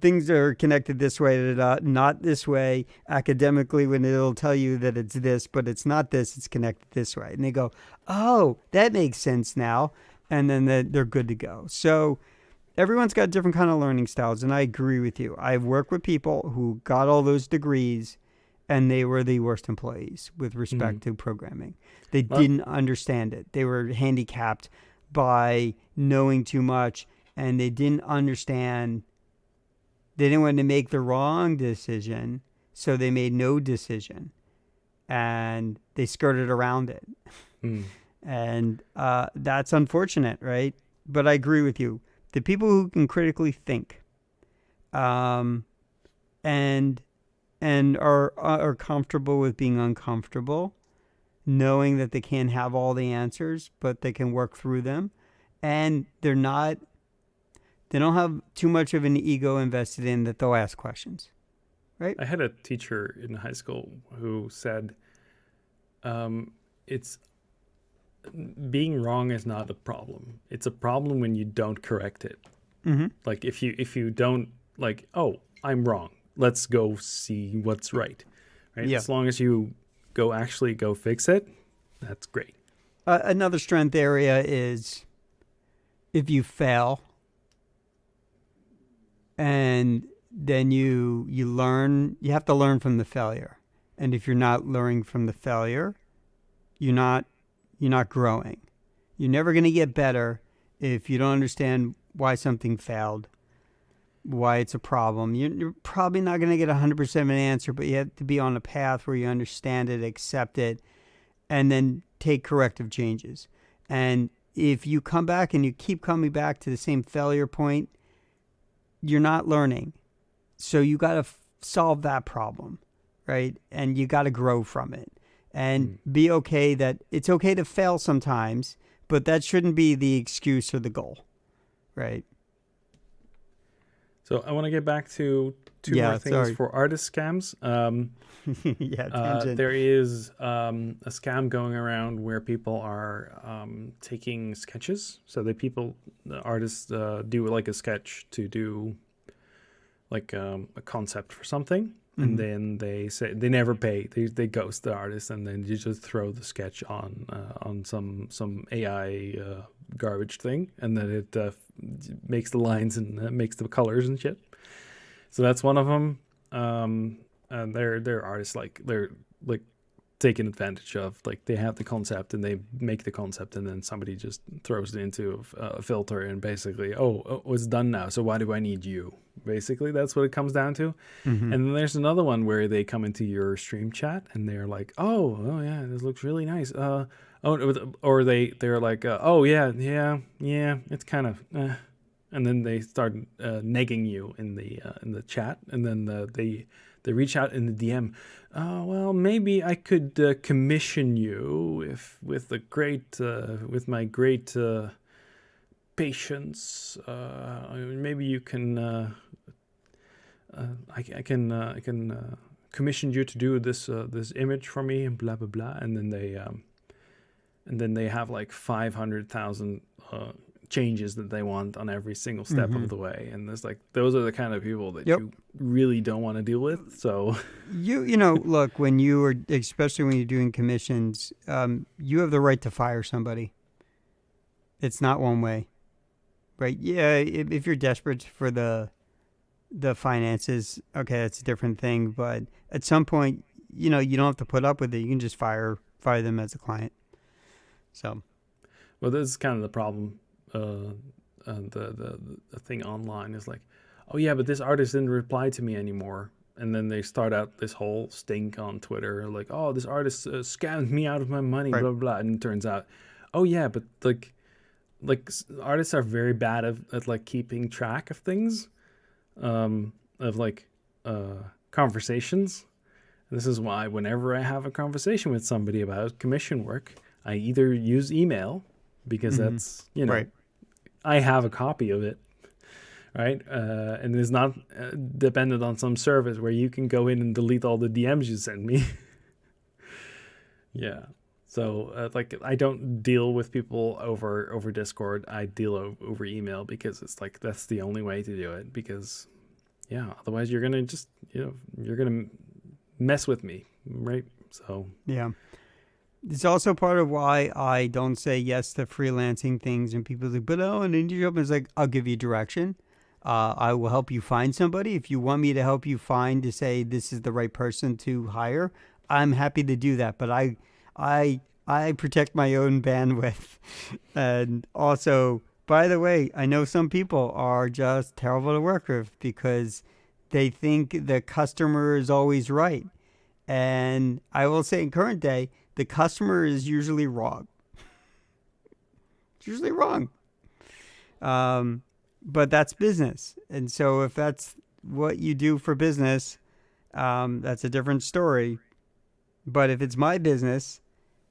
things are connected this way, not this way. Academically, when it'll tell you that it's this, but it's not this, it's connected this way. And they go, oh, that makes sense now. And then they're good to go. So everyone's got different kind of learning styles, and I agree with you. I've worked with people who got all those degrees and they were the worst employees with respect to programming. They well, didn't understand it. They were handicapped by knowing too much, and they didn't understand. They didn't want to make the wrong decision, so they made no decision, and they skirted around it. mm, And that's unfortunate, right? But I agree with you. The people who can critically think, um, and are comfortable with being uncomfortable, knowing that they can't have all the answers, but they can work through them, and they don't have too much of an ego invested in that they'll ask questions, right? I had a teacher in high school who said, "It's being wrong is not a problem. It's a problem when you don't correct it. Mm-hmm. Like if you don't like, oh, I'm wrong. Let's go see what's right. Right? Yeah. As long as you go fix it, that's great." Another strength area is if you fail and then you learn, you have to learn from the failure. And if you're not learning from the failure, you're not growing. You're never going to get better if you don't understand why something failed, why it's a problem. You're probably not going to get 100% of an answer, but you have to be on a path where you understand it, accept it, and then take corrective changes. And if you come back and you keep coming back to the same failure point, you're not learning. So you got to solve that problem, right? And you got to grow from it. And be okay that it's okay to fail sometimes, but that shouldn't be the excuse or the goal, right? So I want to get back to two more things for artist scams. Yeah, tangent. There is a scam going around where people are taking sketches. So the artists do like a sketch to do like a concept for something. And then they say they never pay. They ghost the artist, and then you just throw the sketch on some AI garbage thing, and then it makes the lines and makes the colors and shit. So that's one of them. And they're artists they're like taking advantage of, like they have the concept and they make the concept, and then somebody just throws it into a filter and basically, oh, it's done now. So why do I need you? Basically, that's what it comes down to. And then there's another one where they come into your stream chat and they're like, oh yeah, this looks really nice. Or they're like, oh yeah, it's kind of, and then they start negging you in the chat, and then they reach out in the DM. Well, maybe I could commission you with my great patience. Maybe you can. I can commission you to do this image for me, and blah blah blah. And then they have like 500,000 changes that they want on every single step of the way, and there's like, those are the kind of people that you really don't want to deal with. So you know, look, when you are, especially when you're doing commissions, you have the right to fire somebody. It's not one way, right? Yeah, if you're desperate for the finances, okay, that's a different thing. But at some point, you know, you don't have to put up with it. You can just fire them as a client. So, well, this is kind of the problem. The thing online is like, oh yeah, but this artist didn't reply to me anymore, and then they start out this whole stink on Twitter, like, oh, this artist scammed me out of my money, blah blah blah. And it turns out, oh yeah, but like artists are very bad at like keeping track of things, of like conversations. And this is why whenever I have a conversation with somebody about commission work, I either use email, because that's, you know, I have a copy of it, right? And it's not dependent on some service where you can go in and delete all the DMs you send me. Yeah. So like, I don't deal with people over Discord. I deal over email, because it's like, that's the only way to do it. Because yeah, otherwise you're gonna just, you know, you're gonna mess with me, right? So yeah. It's also part of why I don't say yes to freelancing things, and people say, but oh, an indie job is like, I'll give you direction. I will help you find somebody. If you want me to help you find, to say this is the right person to hire, I'm happy to do that. But I protect my own bandwidth. And also, by the way, I know some people are just terrible to work with because they think the customer is always right. And I will say, in current day, the customer is usually wrong. It's usually wrong. But that's business. And so if that's what you do for business, that's a different story. But if it's my business,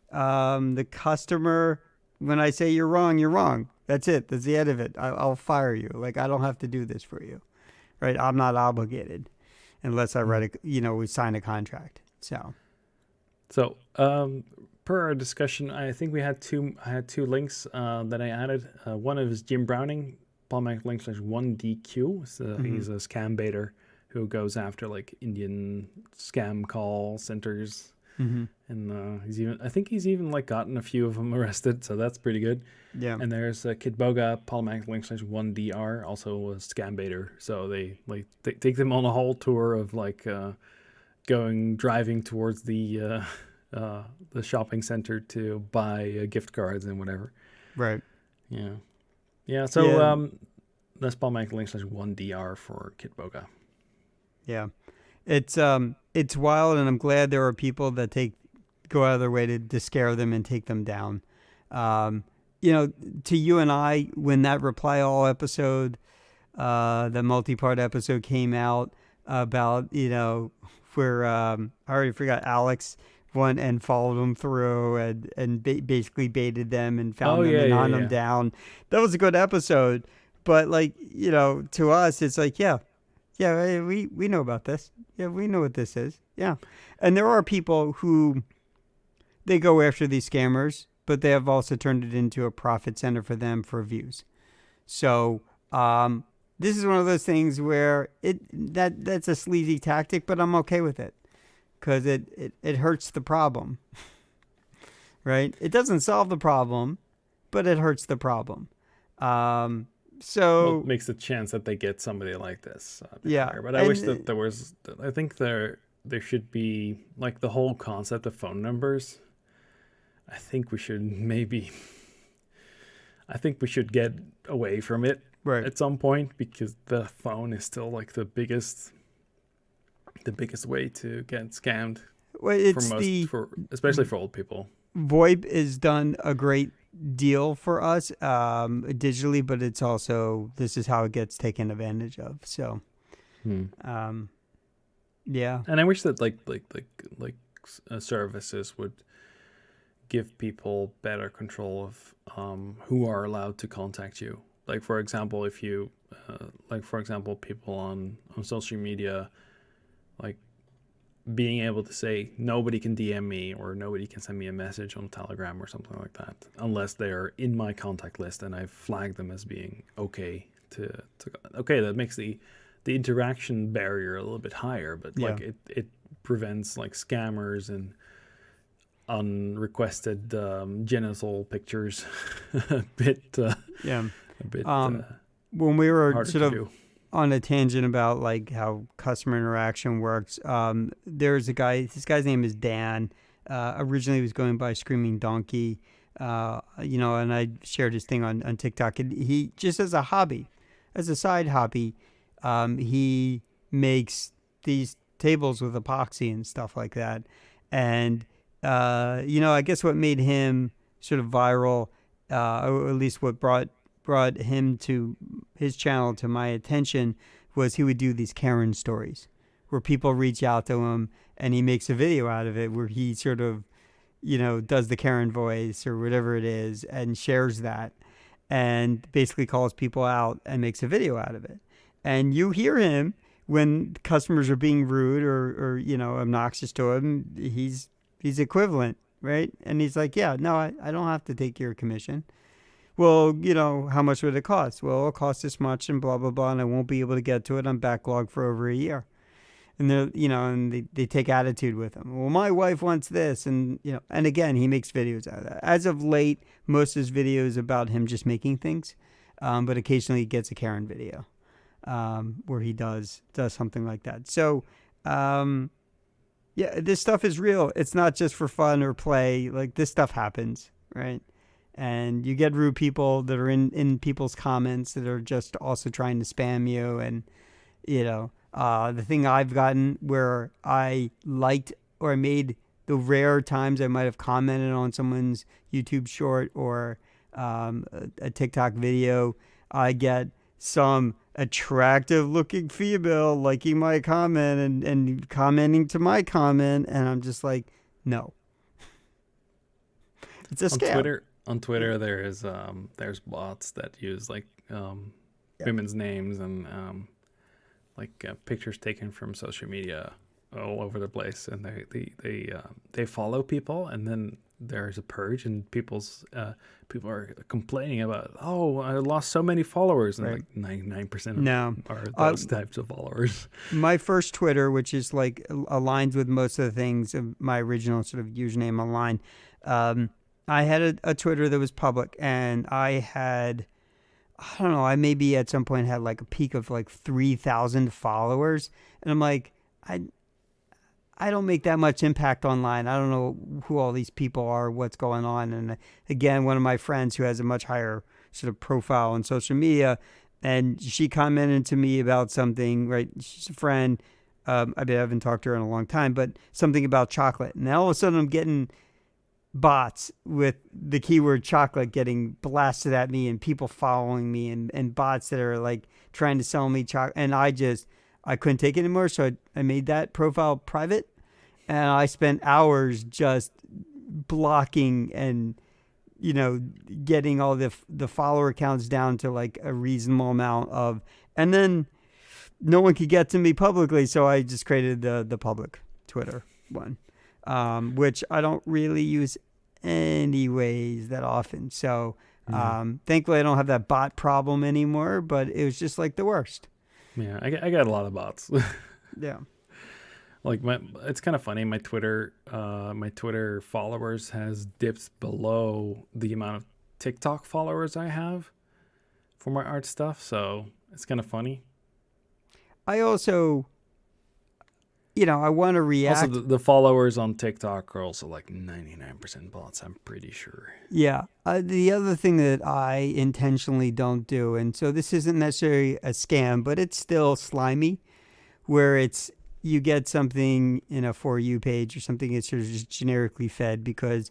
the customer, when I say you're wrong, you're wrong. That's it. That's the end of it. I'll fire you. Like, I don't have to do this for you, right? I'm not obligated unless I write we sign a contract. So, per our discussion, I think I had two links that I added. One of is Jim Browning, Polymatic.link/1DQ. So he's a scam baiter who goes after like Indian scam call centers. And he's even like gotten a few of them arrested, so that's pretty good. Yeah. And there's Kid Boga, Polymatic.link/1DR, also a scam baiter. So they take them on a whole tour of like driving towards the shopping center to buy gift cards and whatever. Right. Yeah. So that's Polymatic.link/1DR for Kid Boga. Yeah. It's wild, and I'm glad there are people that go out of their way to scare them and take them down. To you and I, when that Reply All episode, the multi-part episode came out about, where I already forgot, Alex went and followed them through and basically baited them and found them and hunted them down. That was a good episode. But to us, it's like, yeah, we know about this. Yeah, we know what this is. Yeah. And there are people who, they go after these scammers, but they have also turned it into a profit center for them for views. So this is one of those things where that's a sleazy tactic, but I'm okay with it because it hurts the problem, right? It doesn't solve the problem, but it hurts the problem. So it makes the chance that they get somebody like this higher. But I wish that there was. I think there should be like the whole concept of phone numbers. I think we should get away from it at some point, because the phone is still like the biggest way to get scammed. Well, especially for old people. VoIP has done a great deal for us digitally, but it's also, this is how it gets taken advantage of. So, yeah. And I wish that like services would give people better control of who are allowed to contact you. Like for example, if you people on social media, like being able to say nobody can DM me or nobody can send me a message on Telegram or something like that unless they're in my contact list and I've flagged them as being okay that makes the interaction barrier a little bit higher, but like it prevents like scammers and unrequested genital pictures a bit when we were harder sort of do. On a tangent about like how customer interaction works, there's a guy, this guy's name is Dan. Originally he was going by Screaming Donkey, and I shared his thing on TikTok, and he just as a side hobby, he makes these tables with epoxy and stuff like that. And I guess what made him sort of viral, or at least what brought him to his channel to my attention, was he would do these Karen stories where people reach out to him and he makes a video out of it where he sort of, does the Karen voice or whatever it is and shares that and basically calls people out and makes a video out of it. And you hear him when customers are being rude or obnoxious to him. He's equivalent, right? And he's like, yeah, no, I don't have to take your commission. Well, how much would it cost? Well, it'll cost this much and blah, blah, blah, and I won't be able to get to it. I'm backlogged for over a year. And they take attitude with him. Well, my wife wants this, and and again, he makes videos out of that. As of late, most of his videos about him just making things, but occasionally he gets a Karen video, where he does something like that. So, this stuff is real. It's not just for fun or play. Like, this stuff happens, right? And you get rude people that are in people's comments that are just also trying to spam you. And, the thing I've gotten where I liked or I made the rare times I might have commented on someone's YouTube short or a TikTok video, I get some attractive looking female liking my comment and commenting to my comment, and I'm just like, no, it's a On scam. Twitter, there's bots that use like Yeah. women's names and pictures taken from social media all over the place, and they follow people, and then there's a purge, and people are complaining about, oh, I lost so many followers, and Right. like 99% of No. them are Uh, those types of followers. my first Twitter, which is like aligns with most of the things of my original sort of username online, um, I had a Twitter that was public, and I don't know, I maybe at some point had like a peak of like 3,000 followers, and I'm like, I I don't make that much impact online. I don't know who all these people are, what's going on. And again, one of my friends who has a much higher sort of profile on social media, and she commented to me about something, right? She's a friend. I haven't talked to her in a long time, but something about chocolate. And all of a sudden, I'm getting bots with the keyword chocolate getting blasted at me, and people following me, and bots that are like trying to sell me chocolate. And I couldn't take it anymore. So I made that profile private, and I spent hours just blocking and, getting all the follower counts down to like a reasonable amount of, and then no one could get to me publicly. So I just created the public Twitter one, which I don't really use anyways that often. So Yeah. thankfully I don't have that bot problem anymore, but it was just like the worst. Yeah, I got a lot of bots. Yeah. Like it's kind of funny. My Twitter followers has dipped below the amount of TikTok followers I have for my art stuff. So it's kind of funny. I also, I want to Also, react. the followers on TikTok are also like 99% bots. I'm pretty sure. Yeah. The other thing that I intentionally don't do, and so this isn't necessarily a scam, but it's still slimy, where you get something in a For You page or something that's sort of just generically fed because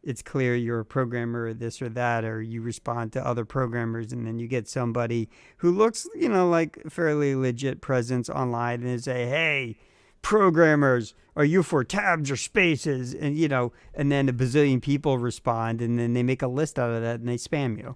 it's clear you're a programmer or this or that, or you respond to other programmers, and then you get somebody who looks, like fairly legit presence online, and they say, hey, programmers, are you for tabs or spaces? And, and then a bazillion people respond, and then they make a list out of that and they spam you.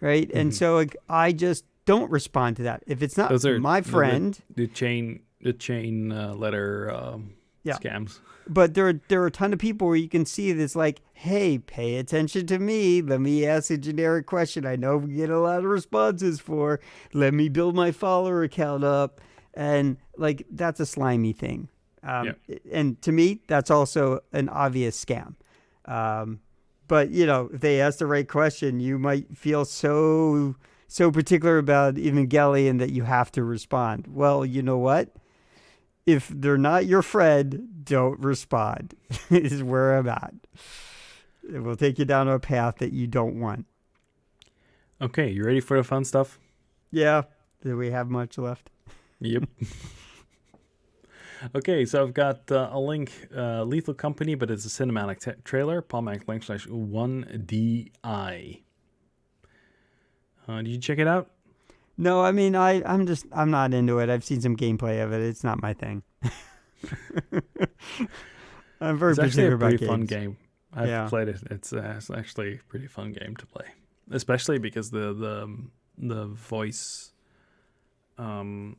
Right. And Hmm. so like, I just don't respond to that. If it's not Those are my friend, the chain letter yeah. scams. But there are a ton of people where you can see this like, hey, pay attention to me. Let me ask a generic question I know we get a lot of responses for. Let me build my follower account up. And like, that's a slimy thing. Yeah. And to me, that's also an obvious scam. But, if they ask the right question, you might feel so particular about Evangelion that you have to respond. Well, you know what? If they're not your friend, don't respond. Is where I'm at. It will take you down a path that you don't want. Okay, you ready for the fun stuff? Yeah. Do we have much left? Yep. Okay, so I've got a link, Lethal Company, but it's a cinematic trailer, Polymatic.link/1DI. Did you check it out? No, I mean, I'm not into it. I've seen some gameplay of it. It's not my thing. I'm very It's actually particular a pretty about fun games. game. I've Yeah. played it. It's actually a pretty fun game to play, especially because the voice, the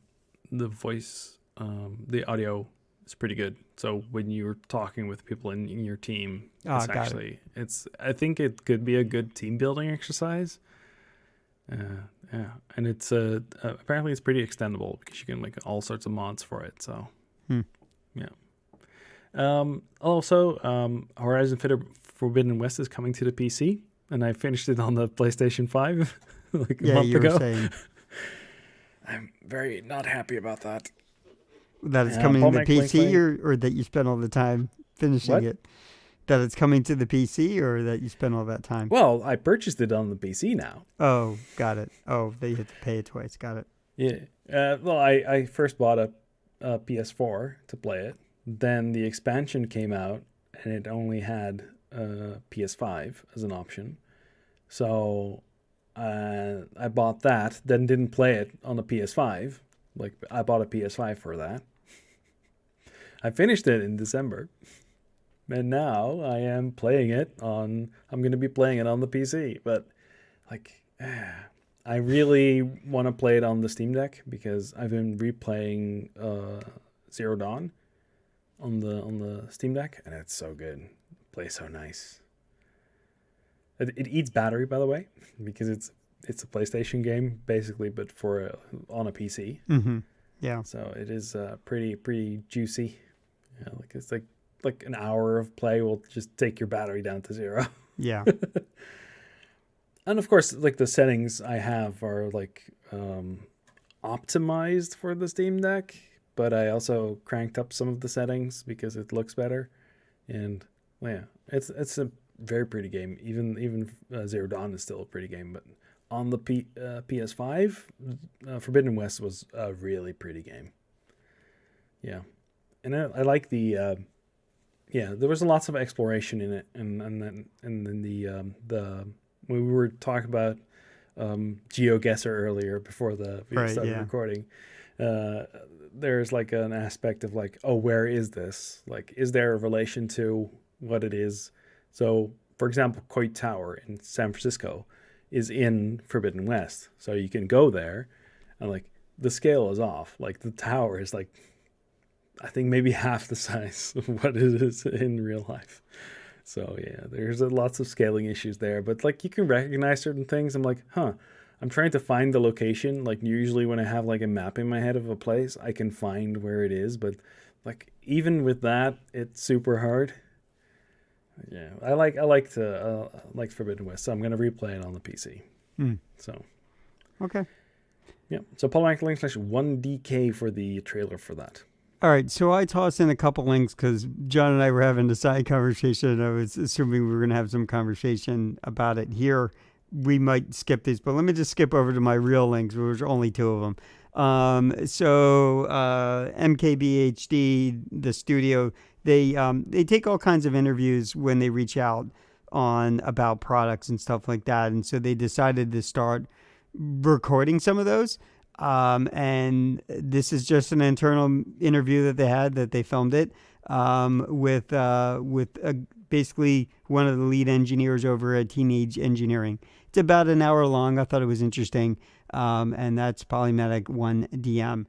audio is pretty good. So when you're talking with people in your team, Oh, got it. I think it could be a good team building exercise. Yeah, and it's apparently it's pretty extendable because you can make all sorts of mods for it. So, yeah. Also, Horizon Forbidden West is coming to the PC, and I finished it on the PlayStation 5 like a month You ago. were saying I'm very not happy about that. that it's coming to the PC, Link. or that you spent all the time finishing What? it. That it's coming to the PC, or that you spent all that time. Well, I purchased it on the PC now. Oh, got it. Oh, they had to pay it twice. Got it. Yeah. Well, I first bought a PS4 to play it. Then the expansion came out, and it only had PS5 as an option. So I bought that, then didn't play it on the PS5. Like, I bought a PS5 for that. I finished it in December. And now I am playing it on, I'm going to be playing it on the PC. But, like, I really want to play it on the Steam Deck because I've been replaying Zero Dawn on the Steam Deck, and it's so good. It plays so nice. It eats battery, by the way, because it's a PlayStation game basically, but for on a PC. Mm-hmm. Yeah. So it is pretty juicy. Yeah, like it's like an hour of play will just take your battery down to zero. Yeah. And of course, like the settings I have are like optimized for the Steam Deck, but I also cranked up some of the settings because it looks better. And well, yeah, it's a very pretty game. Even Zero Dawn is still a pretty game, but on the PS5, Forbidden West was a really pretty game. Yeah, and I like the yeah. There was lots of exploration in it, and then the when we were talking about GeoGuessr earlier before we started recording. There's like an aspect of like, oh, where is this? Like, is there a relation to what it is? So, for example, Coit Tower in San Francisco is in Forbidden West. So you can go there and like the scale is off. Like the tower is like, I think maybe half the size of what it is in real life. So yeah, there's lots of scaling issues there, but like you can recognize certain things. I'm like, huh, I'm trying to find the location. Like usually when I have like a map in my head of a place, I can find where it is. But like even with that, it's super hard. Yeah, I like Forbidden West, so I'm gonna replay it on the PC. So Okay. yeah, so Polymatic.link /1DK for the trailer for that. All right, so I tossed in a couple links because John and I were having a side conversation. I was assuming we were going to have some conversation about it here. We might skip these, but let me just skip over to my real links, which are only two of them. MKBHD, the studio, they take all kinds of interviews when they reach out on about products and stuff like that, and so they decided to start recording some of those. And this is just an internal interview that they had that they filmed it with basically one of the lead engineers over at Teenage Engineering. It's about an hour long. I thought it was interesting, and that's Polymatic 1DM.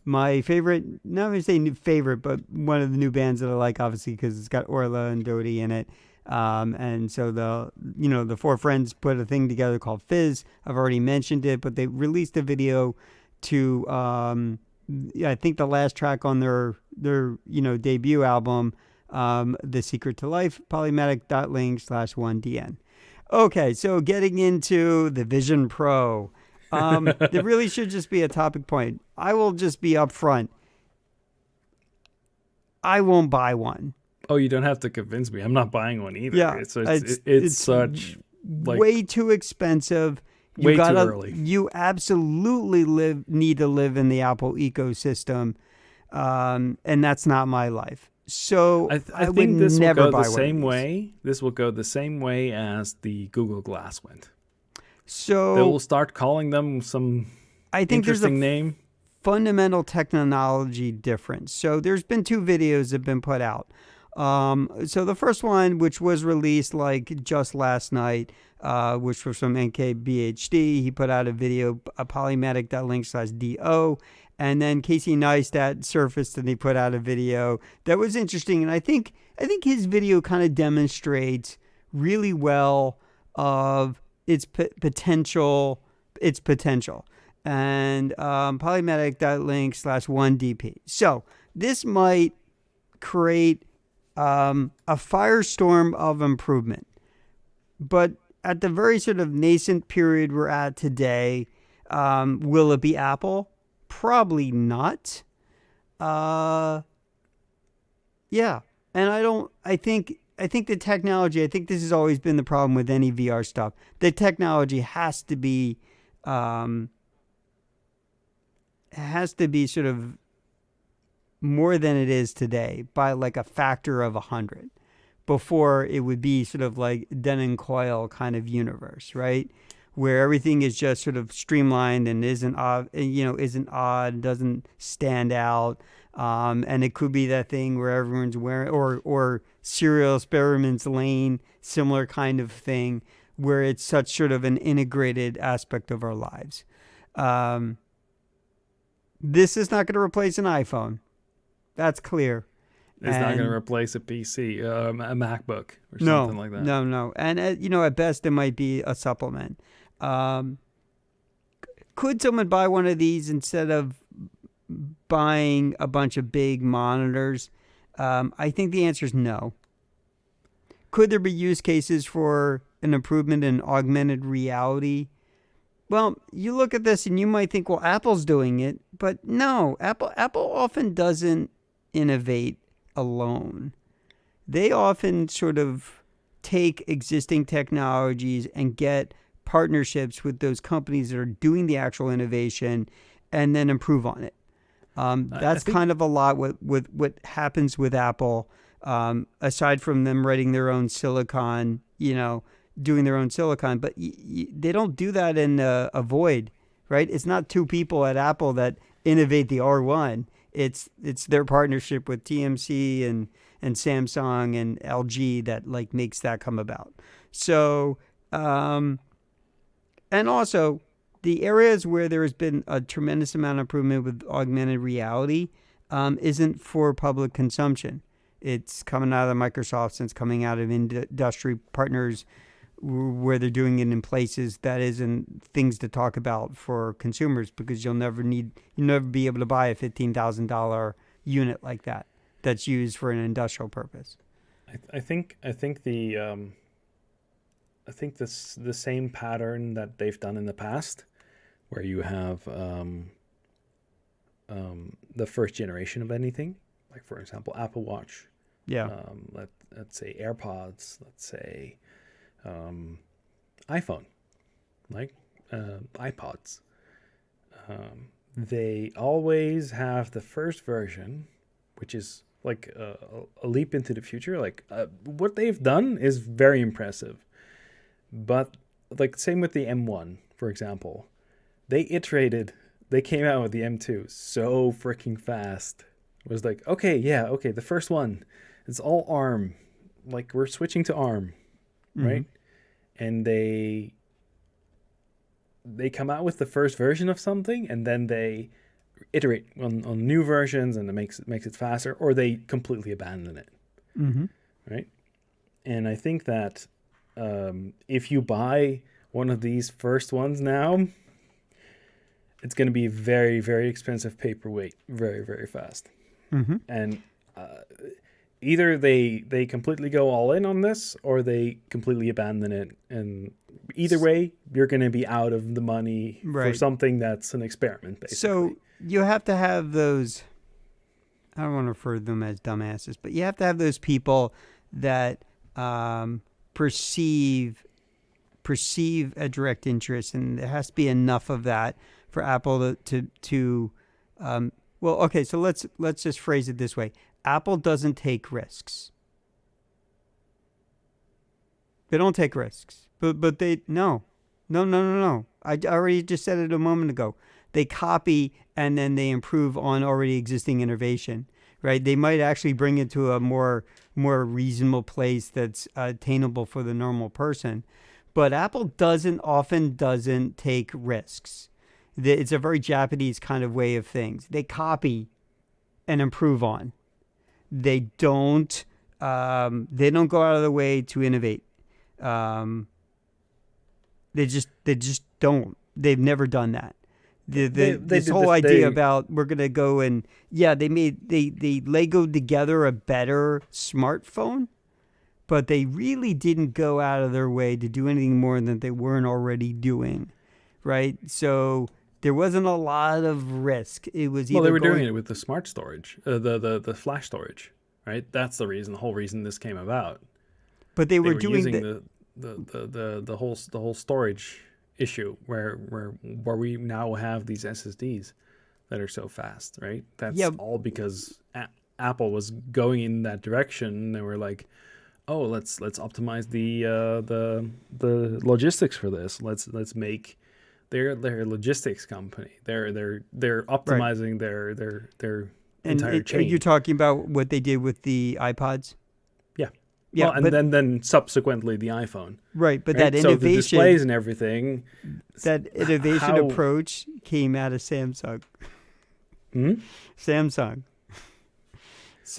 My favorite, not going to say new favorite, but one of the new bands that I like, obviously, because it's got Orla and Dodie in it. And so the four friends put a thing together called Fizz. I've already mentioned it, but they released a video to, I think the last track on their debut album, The Secret to Life, polymatic.link /1DN. Okay, so getting into the Vision Pro. There really should just be a topic point. I will just be upfront. I won't buy one. Oh, you don't have to convince me. I'm not buying one either. Yeah, it's such like way too expensive. Way too early. You absolutely need to live in the Apple ecosystem, and that's not my life. So I think this will go the same way. This will go the same way as the Google Glass went. So they will start calling them some interesting name. Fundamental technology difference. So there's been two videos that have been put out. So the first one, which was released like just last night, which was from NKBHD, he put out a video, polymatic.link /DO, and then Casey Neistat surfaced and he put out a video that was interesting. And I think his video kind of demonstrates really well of its potential. And polymatic.link /1DP. So this might create a firestorm of improvement. But at the very sort of nascent period we're at today, will it be Apple? Probably not. Yeah. And I think the technology, I think this has always been the problem with any VR stuff. The technology has to be sort of more than it is today by like a factor of 100. before it would be sort of like Den and Coil kind of universe, right? Where everything is just sort of streamlined and isn't odd, doesn't stand out. And it could be that thing where everyone's wearing, or Serial Experiments Lane, similar kind of thing, where it's such sort of an integrated aspect of our lives. Um, this is not going to replace an iPhone. That's clear. It's not going to And replace a PC, a MacBook, or something no, like that. no. And, at best, it might be a supplement. Um, could someone buy one of these instead of buying a bunch of big monitors? I think the answer is no. Could there be use cases for an improvement in augmented reality? Well, you look at this and you might think, well, Apple's doing it, but no, Apple often doesn't innovate alone. They often sort of take existing technologies and get partnerships with those companies that are doing the actual innovation and then improve on it. That's kind of a lot what happens with Apple. Aside from them writing their own silicon, doing their own silicon, but they don't do that in a void, right? It's not two people at Apple that innovate the R1. It's their partnership with TMC and Samsung and LG that like makes that come about. So, and also the areas where there has been a tremendous amount of improvement with augmented reality isn't for public consumption. It's coming out of Microsoft, and it's coming out of industry partners where they're doing it in places that isn't things to talk about for consumers, because you'll never be able to buy a $15,000 unit like that that's used for an industrial purpose. I think the same pattern that they've done in the past, where you have the first generation of anything, like for example Apple Watch, Yeah. let's say AirPods, let's say iPhone, like iPods. They always have the first version, which is like a leap into the future. Like what they've done is very impressive, but like same with the M1, for example. They iterated. They came out with the M2 so freaking fast. It was like, okay, the first one, it's all ARM. Like we're switching to ARM, right? And they come out with the first version of something, and then they iterate on new versions, and it makes it faster, or they completely abandon it, right? And I think that if you buy one of these first ones now, it's going to be very, very expensive paperweight, very, very fast. And either they completely go all in on this, or they completely abandon it. And either way, you're going to be out of the money for something that's an experiment, basically. So you have to have those, I don't want to refer to them as dumbasses, but you have to have those people that perceive a direct interest, and there has to be enough of that for Apple to well, okay, so let's just phrase it this way. Apple doesn't take risks. They don't take risks. But they no. I already just said it a moment ago. They copy and then they improve on already existing innovation, right? They might actually bring it to a more reasonable place that's attainable for the normal person. But Apple often doesn't take risks. It's a very Japanese kind of way of things. They copy and improve on. They don't go out of the way to innovate. They just don't. They've never done that. This whole idea about we're gonna go and they Legoed together a better smartphone, but they really didn't go out of their way to do anything more than they weren't already doing, right? So there wasn't a lot of risk. It was they were doing it with the smart storage, the flash storage, right? That's the whole reason this came about. But they were doing using the whole storage issue where we now have these SSDs that are so fast, right? That's all because Apple was going in that direction. They were like, oh, let's optimize the logistics for this. Let's make their logistics company. They're Right. optimizing their And entire are you chain. talking about what they did with the iPods? Yeah. Yeah, Well, and but then subsequently the iPhone, right, but right? So the displays and everything. that innovation How? approach came out of Samsung. Hmm? Samsung.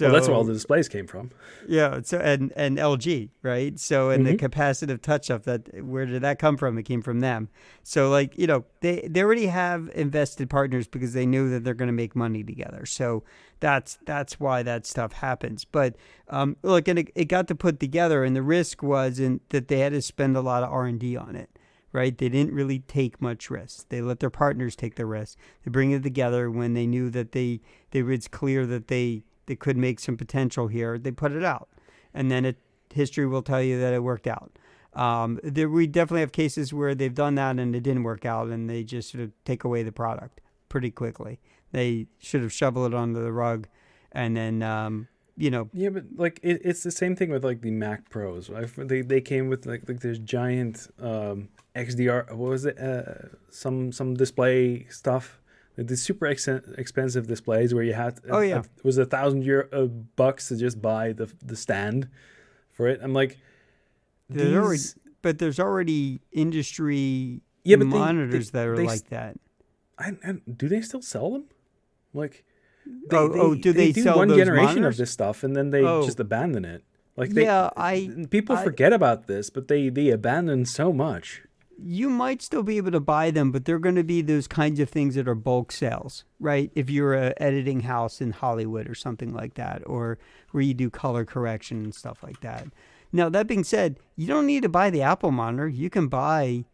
Well, that's where all So the displays came from. yeah, so and LG, right? So and the Hmm. capacitive touch up, that where did that come from? It came from them. So like, they already have invested partners because they knew that they're going to make money together. So that's why that stuff happens. But look, and it got to put together, and the risk was in that they had to spend a lot of R&D on it. Right? They didn't really take much risk. They let their partners take the risk. They bring it together when they knew that they it's clear that they could make some potential here. They put it out, and then history will tell you that it worked out. We definitely have cases where they've done that and it didn't work out, and they just sort of take away the product pretty quickly. They should have shoveled it under the rug, and then Yeah, but like it's the same thing with like the Mac Pros. Right? They came with like this giant XDR. What was it? Some display stuff. Like the super expensive displays where you had oh yeah, it was $1,000 bucks to just buy the stand for it. I'm like there's already these. but there's already industry Yeah, but monitors that are like that. I do they still sell them? Like Oh, do they they do sell one those generation of monitors? this stuff and then they Oh just abandon it. Like yeah, I people I forget about this, but they abandon so much. you might still be able to buy them, but they're going to be those kinds of things that are bulk sales, right? If you're a editing house in Hollywood or something like that, or where you do color correction and stuff like that. Now, that being said, you don't need to buy the Apple monitor. You can buy,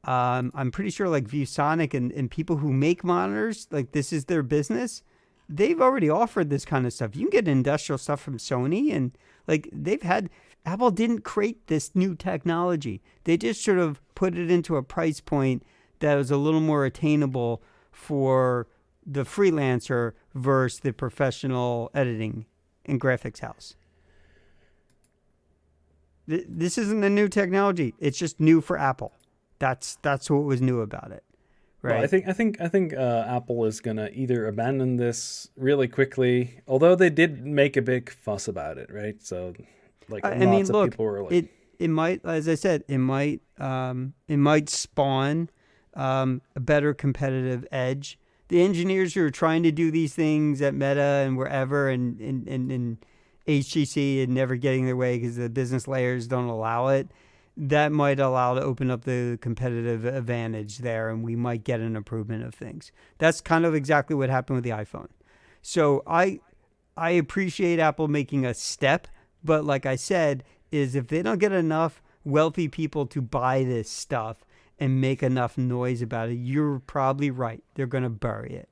I'm pretty sure like ViewSonic and people who make monitors, like this is their business. They've already offered this kind of stuff. You can get industrial stuff from Sony, and like Apple didn't create this new technology. They just sort of put it into a price point that was a little more attainable for the freelancer versus the professional editing and graphics house. This isn't a new technology. It's just new for Apple. That's what was new about it, Well, I right? think I think I think Apple is gonna either abandon this really quickly, although they did make a big fuss about it, right? So, like I lots mean, of look, people were like, it might, as I said, it might spawn a better competitive edge. The engineers who are trying to do these things at Meta and wherever, and HTC and never getting their way because the business layers don't allow it. That might allow to open up the competitive advantage there, and we might get an improvement of things. That's kind of exactly what happened with the iPhone. So I appreciate Apple making a step, but like I said, is if they don't get enough wealthy people to buy this stuff and make enough noise about it, you're probably right. They're going to bury it.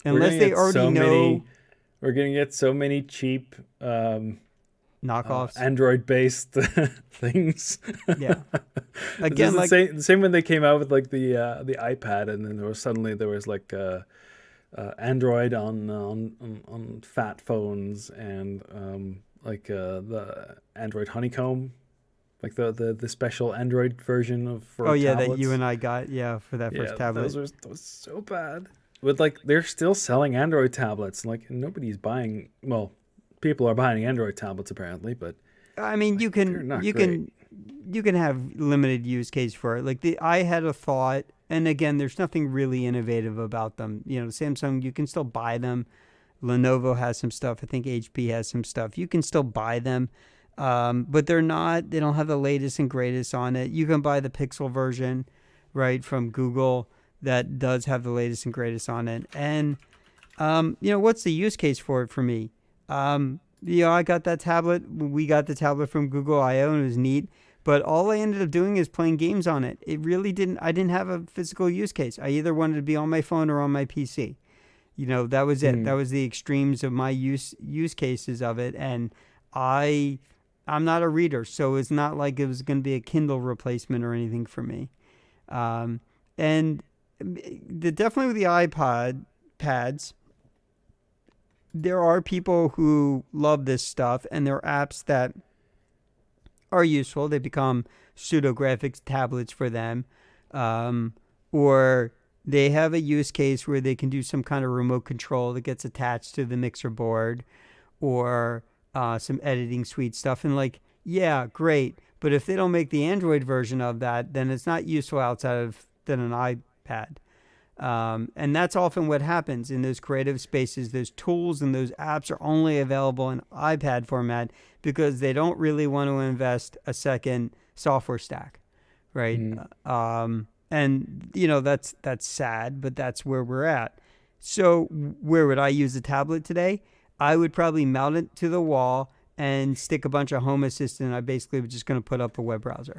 we're Unless gonna they get already so know many, we're gonna get so many cheap knockoffs. Android based things. Yeah. It's just Again, like, the same when they came out with like the iPad, and then there was like Android on fat phones and the Android Honeycomb, like the special Android version of oh for yeah, that you tablets. and I got, yeah, for that first Yeah, tablet. those so bad. But like they're still selling Android tablets. Like nobody's buying. Well, people are buying Android tablets apparently, but I mean, like they're not you great. can you can have limited use case for it. Like I had a thought, and again, there's nothing really innovative about them. Samsung, you can still buy them. Lenovo has some stuff. I think HP has some stuff. You can still buy them, but they're not. They don't have the latest and greatest on it. You can buy the Pixel version, right, from Google that does have the latest and greatest on it. And what's the use case for it for me? I got that tablet. We got the tablet from Google I/O, and it was neat. But all I ended up doing is playing games on it. It really didn't. I didn't have a physical use case. I either wanted to be on my phone or on my PC. That was it. That Mm. was the extremes of my use cases of it. And I I'm not a reader, so it's not like it was going to be a Kindle replacement or anything for me. And definitely with the iPod pads, there are people who love this stuff, and there are apps that are useful. They become pseudo-graphics tablets for them. Um, or they have a use case where they can do some kind of remote control that gets attached to the mixer board, or some editing suite stuff. And like, yeah, great. But if they don't make the Android version of that, then it's not useful outside of than an iPad. And that's often what happens in those creative spaces. Those tools and those apps are only available in iPad format because they don't really want to invest a second software stack, right? Mm. And that's sad, but that's where we're at. So where would I use a tablet today? I would probably mount it to the wall and stick a bunch of Home Assistant. I basically was just going to put up a web browser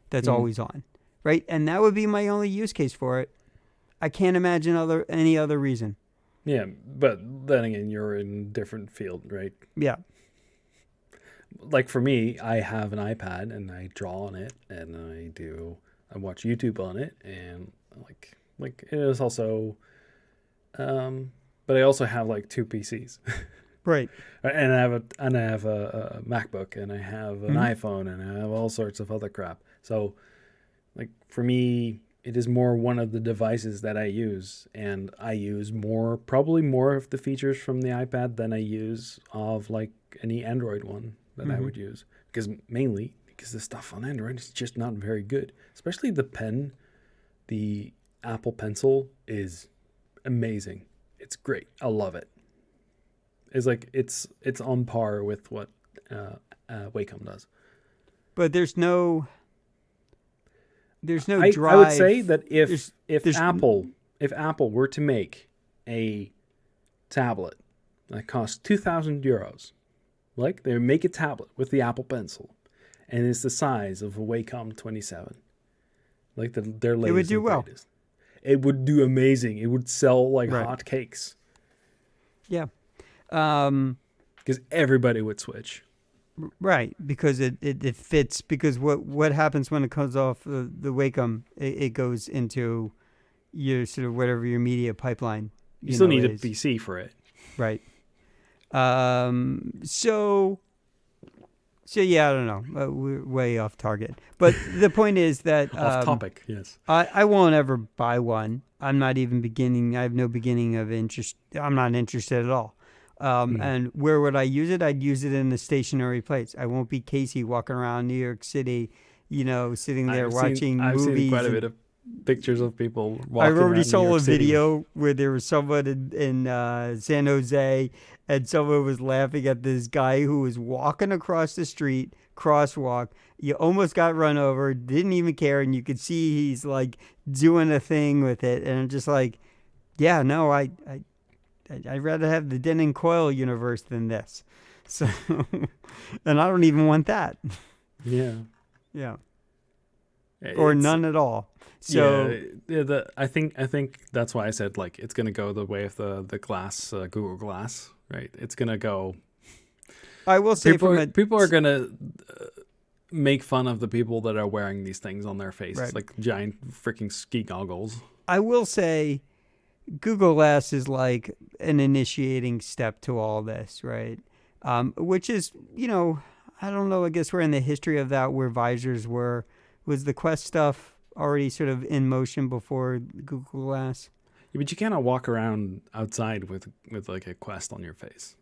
that's Mm. always on, right? And that would be my only use case for it. I can't imagine any other reason. Yeah, but then again, you're in a different field, right? Yeah. Like for me, I have an iPad and I draw on it, and I watch YouTube on it, and like it is also, but I also have like two PCs, Right. and I have a MacBook, and I have an iPhone, and I have all sorts of other crap. So, like for me, it is more one of the devices that I use, and I use probably more of the features from the iPad than I use of like any Android one that I would use, because the stuff on Android is just not very good. Especially the pen, the Apple Pencil is amazing. It's great. I love it. It's like it's on par with what Wacom does. But there's no drive. I would say that There's- if there's- Apple were to make a tablet that costs €2,000, like they would make a tablet with the Apple Pencil, and it's the size of a Wacom 27, like their latest. It would do well. Greatest. It would do amazing. It would sell like Right. hotcakes. Yeah. Because everybody would switch. Right, because it fits. Because what happens when it comes off the Wacom, it goes into your sort of whatever your media pipeline. You still need a is. PC for it. Right. So yeah, I don't know. We're way off target. But the point is that Off topic, yes. I won't ever buy one. I'm not even beginning. I have no beginning of interest. I'm not interested at all. And where would I use it? I'd use it in a stationary place. I won't be Casey walking around New York City, sitting there watching I've movies. seen quite a bit of pictures of people walking I already around New saw York a City. video where there was someone in San Jose, and someone was laughing at this guy who was walking across the street, crosswalk. You almost got run over, didn't even care, and you could see he's like doing a thing with it. And I'm just like, yeah, no, I'd rather have the Denon Coil universe than this. So, and I don't even want that. Yeah. Yeah. Or It's- none at all. So I think that's why I said like it's gonna go the way of the glass, Google Glass, right? It's gonna go. I will say People are gonna make fun of the people that are wearing these things on their faces, Right. like giant freaking ski goggles. I will say Google Glass is like an initiating step to all this, right? Which is, I don't know, I guess we're in the history of that where visors were. Was the Quest stuff already sort of in motion before Google Glass? Yeah, but you cannot walk around outside with like a Quest on your face.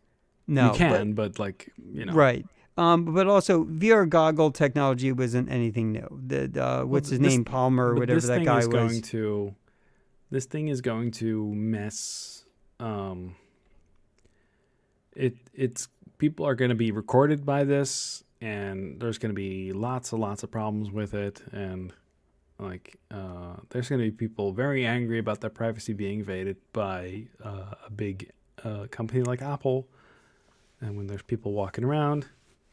No. You can, but like, Right. But also VR goggle technology wasn't anything new. What's his name? Palmer or But whatever that guy was. This thing is going to mess. It's people are going to be recorded by this, and there's going to be lots of problems with it, and like there's going to be people very angry about their privacy being invaded by a big company like Apple, and when there's people walking around,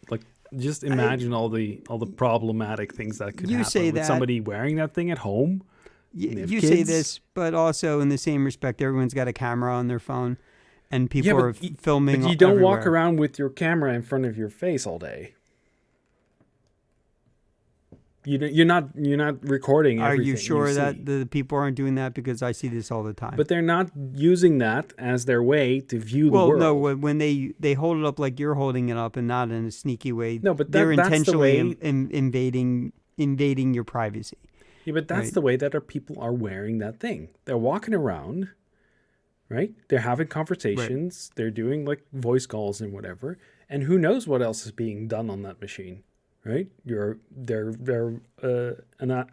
like just imagine all the problematic things that could happen say with that. somebody wearing that thing at home. You say this, but also in the same respect, everyone's got a camera on their phone, and people are filming. But you don't walk everywhere. around with your camera in front of your face all day. You're not recording Are everything you sure you that see. the people aren't doing that? Because I see this all the time. But they're not using that as their way to view the Well, no, world. when they hold it up like you're holding it up and not in a sneaky way, No, but they're that's the intentionally way. invading your privacy, Yeah, but that's right? the way that our people are wearing that thing. They're walking around, right? They're having Right. conversations. They're doing like voice calls and whatever. And who knows what else is being done on that machine, right? They're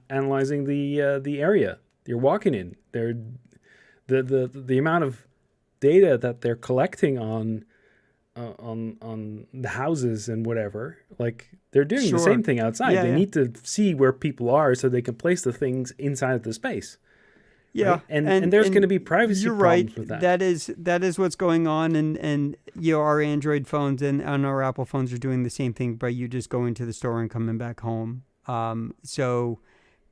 analyzing the area you're walking in. They're the amount of data that they're collecting on the houses and whatever. Like they're doing the same Sure. thing outside. Yeah, They yeah. need to see where people are so they can place the things inside of the space, Yeah, right? And there's going to and be privacy you're right. problems with that. That is what's going on, and our Android phones and our Apple phones are doing the same thing, but you just going to the store and coming back home. So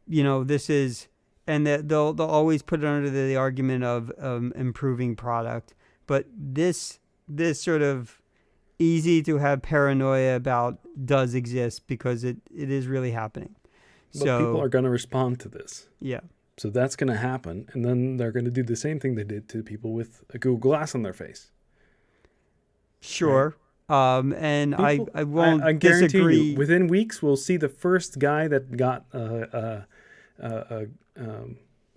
this is, and that they'll always put it under the argument of improving product, but this sort of easy to have paranoia about does exist because it is really happening. But people So are going to respond to this. yeah, So that's going to happen. And then they're going to do the same thing they did to people with a Google Glass on their face, right? sure. And People, I I won't guarantee you, disagree. within weeks, we'll see the first guy that got the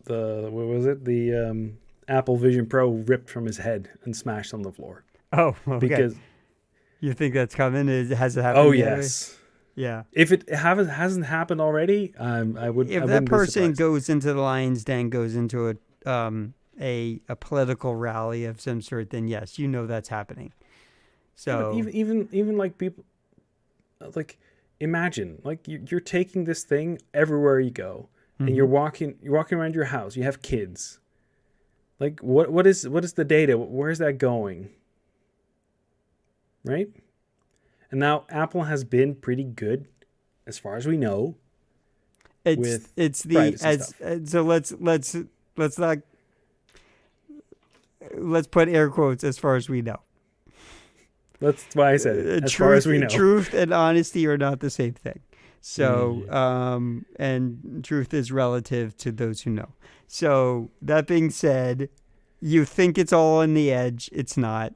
what was it? The Apple Vision Pro ripped from his head and smashed on the floor. Oh, okay. Because You think that's coming? Has it oh happened yet? yes, Yeah. if it hasn't happened already, I If that wouldn't be person surprised. goes into the lion's den, goes into a political rally of some sort, then yes, that's happening. Yeah, but So even like people like imagine like you're taking this thing everywhere you go, and mhm. you're walking around your house. You have kids. Like what is the data? Where's that going? Right? And now Apple has been pretty good, as far as we know, with it's the privacy stuff. so let's not let's put air quotes as far as we know. That's why I said it. As far as we know. Truth and honesty are not the same thing. So, Yeah. and truth is relative to those who know. So that being said, you think it's all on the edge. It's not.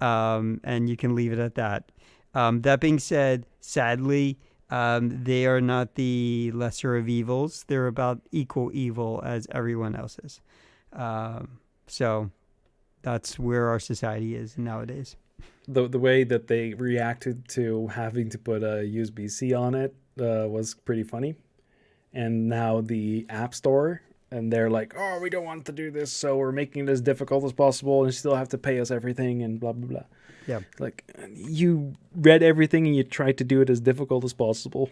And you can leave it at that. That being said, sadly, they are not the lesser of evils. They're about equal evil as everyone else is. So that's where our society is nowadays. The way that they reacted to having to put a USB-C on it was pretty funny. And now the App Store, and they're like, oh, we don't want to do this, so we're making it as difficult as possible, and you still have to pay us everything, and blah blah blah. Yeah. Like you read everything and you tried to do it as difficult as possible.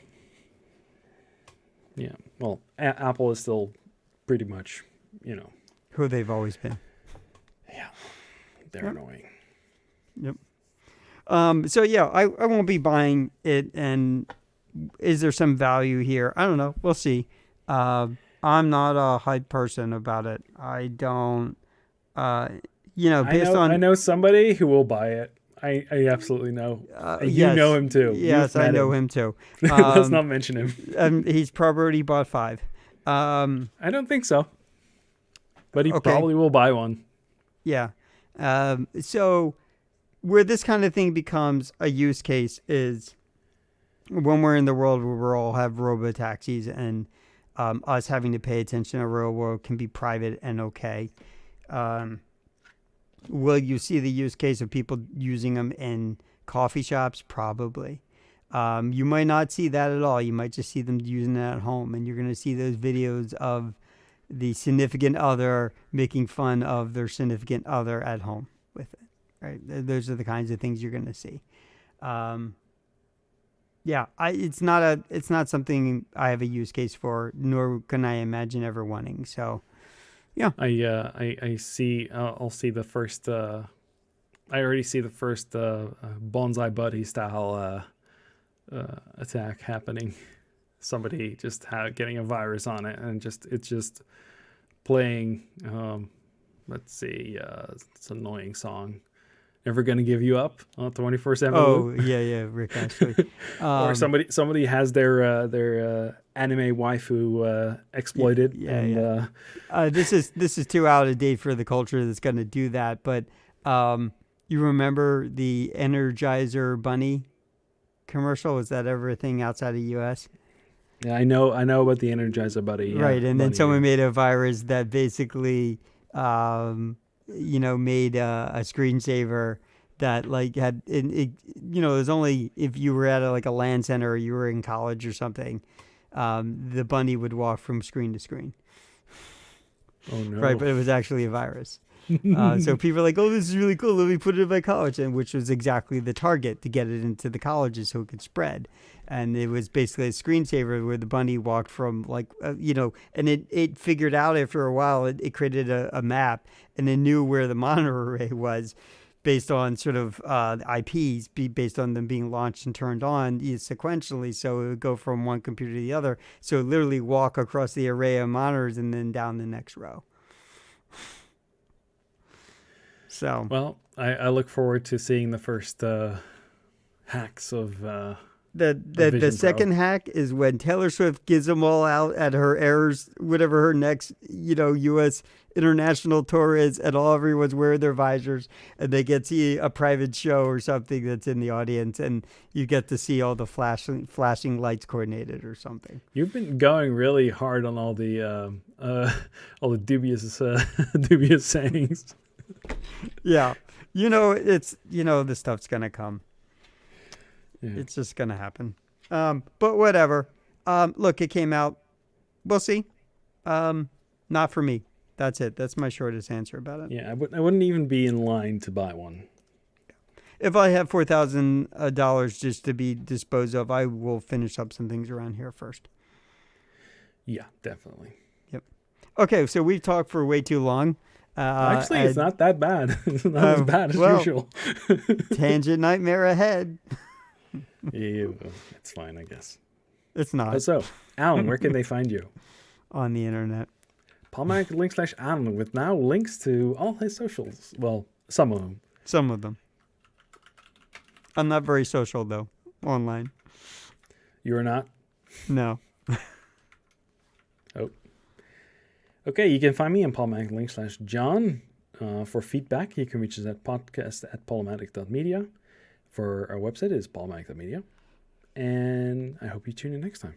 Yeah. Well, Apple is still pretty much, Who they've always been. yeah, they're Yep. annoying. Yep. So yeah, I won't be buying it. And is there some value here? I don't know. We'll see. I'm not a hype person about it. I don't. Uh, based I on know somebody who will buy it. I absolutely know. You know yes, him too. You've I met know him. him too. Let's not mention him. He's probably already bought 5. I don't think so. But he Okay. probably will buy one. Yeah. So where this kind of thing becomes a use case is when we're in the world where we all have robo taxis and us having to pay attention to real world can be private and okay. Will you see the use case of people using them in coffee shops? Probably. You might not see that at all. You might just see them using it at home, and you're going to see those videos of the significant other making fun of their significant other at home with it. Right? Those are the kinds of things you're going to see. Yeah, it's not something I have a use case for, nor can I imagine ever wanting. So, yeah. I see. I'll see the first. I already see the first bonsai buddy style attack happening. Somebody just getting a virus on it, and it's just playing. Let's see. It's an annoying song. ever gonna give you up on 24/7 Oh loop? yeah, Rick Astley. Or somebody has their anime waifu exploited, and Yeah. This is too out of date for the culture that's going to do that. But you remember the Energizer Bunny commercial? Was that everything outside of U.S.? yeah, I know about the Energizer Buddy. Yeah, Right, and then Bunny. Yeah. someone made a virus that basically, made a screensaver that like had it was only if you were at like a LAN center or you were in college or something, the bunny would walk from screen to screen. Oh Right, no. but it was actually a virus. So people are like, "Oh, this is really cool. Let me put it in my college," and which was exactly the target to get it into the colleges so it could spread. And it was basically a screensaver where the bunny walked from and it figured out after a while. It created a map and it knew where the monitor array was based on sort of IPs, based on them being launched and turned on sequentially. So it would go from one computer to the other. So it literally walk across the array of monitors and then down the next row. So Well, I look forward to seeing the first hacks of the Vision Pro. second hack is when Taylor Swift gives them all out at her Eras, whatever her next U.S. international tour is, and everyone's wearing their visors, and they get to see a private show or something that's in the audience, and you get to see all the flashing lights coordinated or something. You've been going really hard on all the dubious dubious sayings. Yeah, this stuff's gonna come. Yeah. It's just gonna happen. But whatever. Look, it came out. We'll see. Not for me. That's it. That's my shortest answer about it. Yeah, I wouldn't even be in line to buy one. If I have $4,000 just to be disposed of, I will finish up some things around here first. Yeah, definitely. Yep. Okay, so we've talked for way too long. Actually, it's not that bad. It's not as bad as usual. Tangent nightmare ahead. Yeah, it's fine, I guess. It's not. So, Alan, where can they find you? On the internet. Polymatic.link/Alan with now links to all his socials. Well, some of them. Some of them. I'm not very social, though, online. You're not? No. Oh. Okay, you can find me on Polymatic.link/John. For feedback, you can reach us at podcast@polymatic.media. For our website is polymatic.media. And I hope you tune in next time.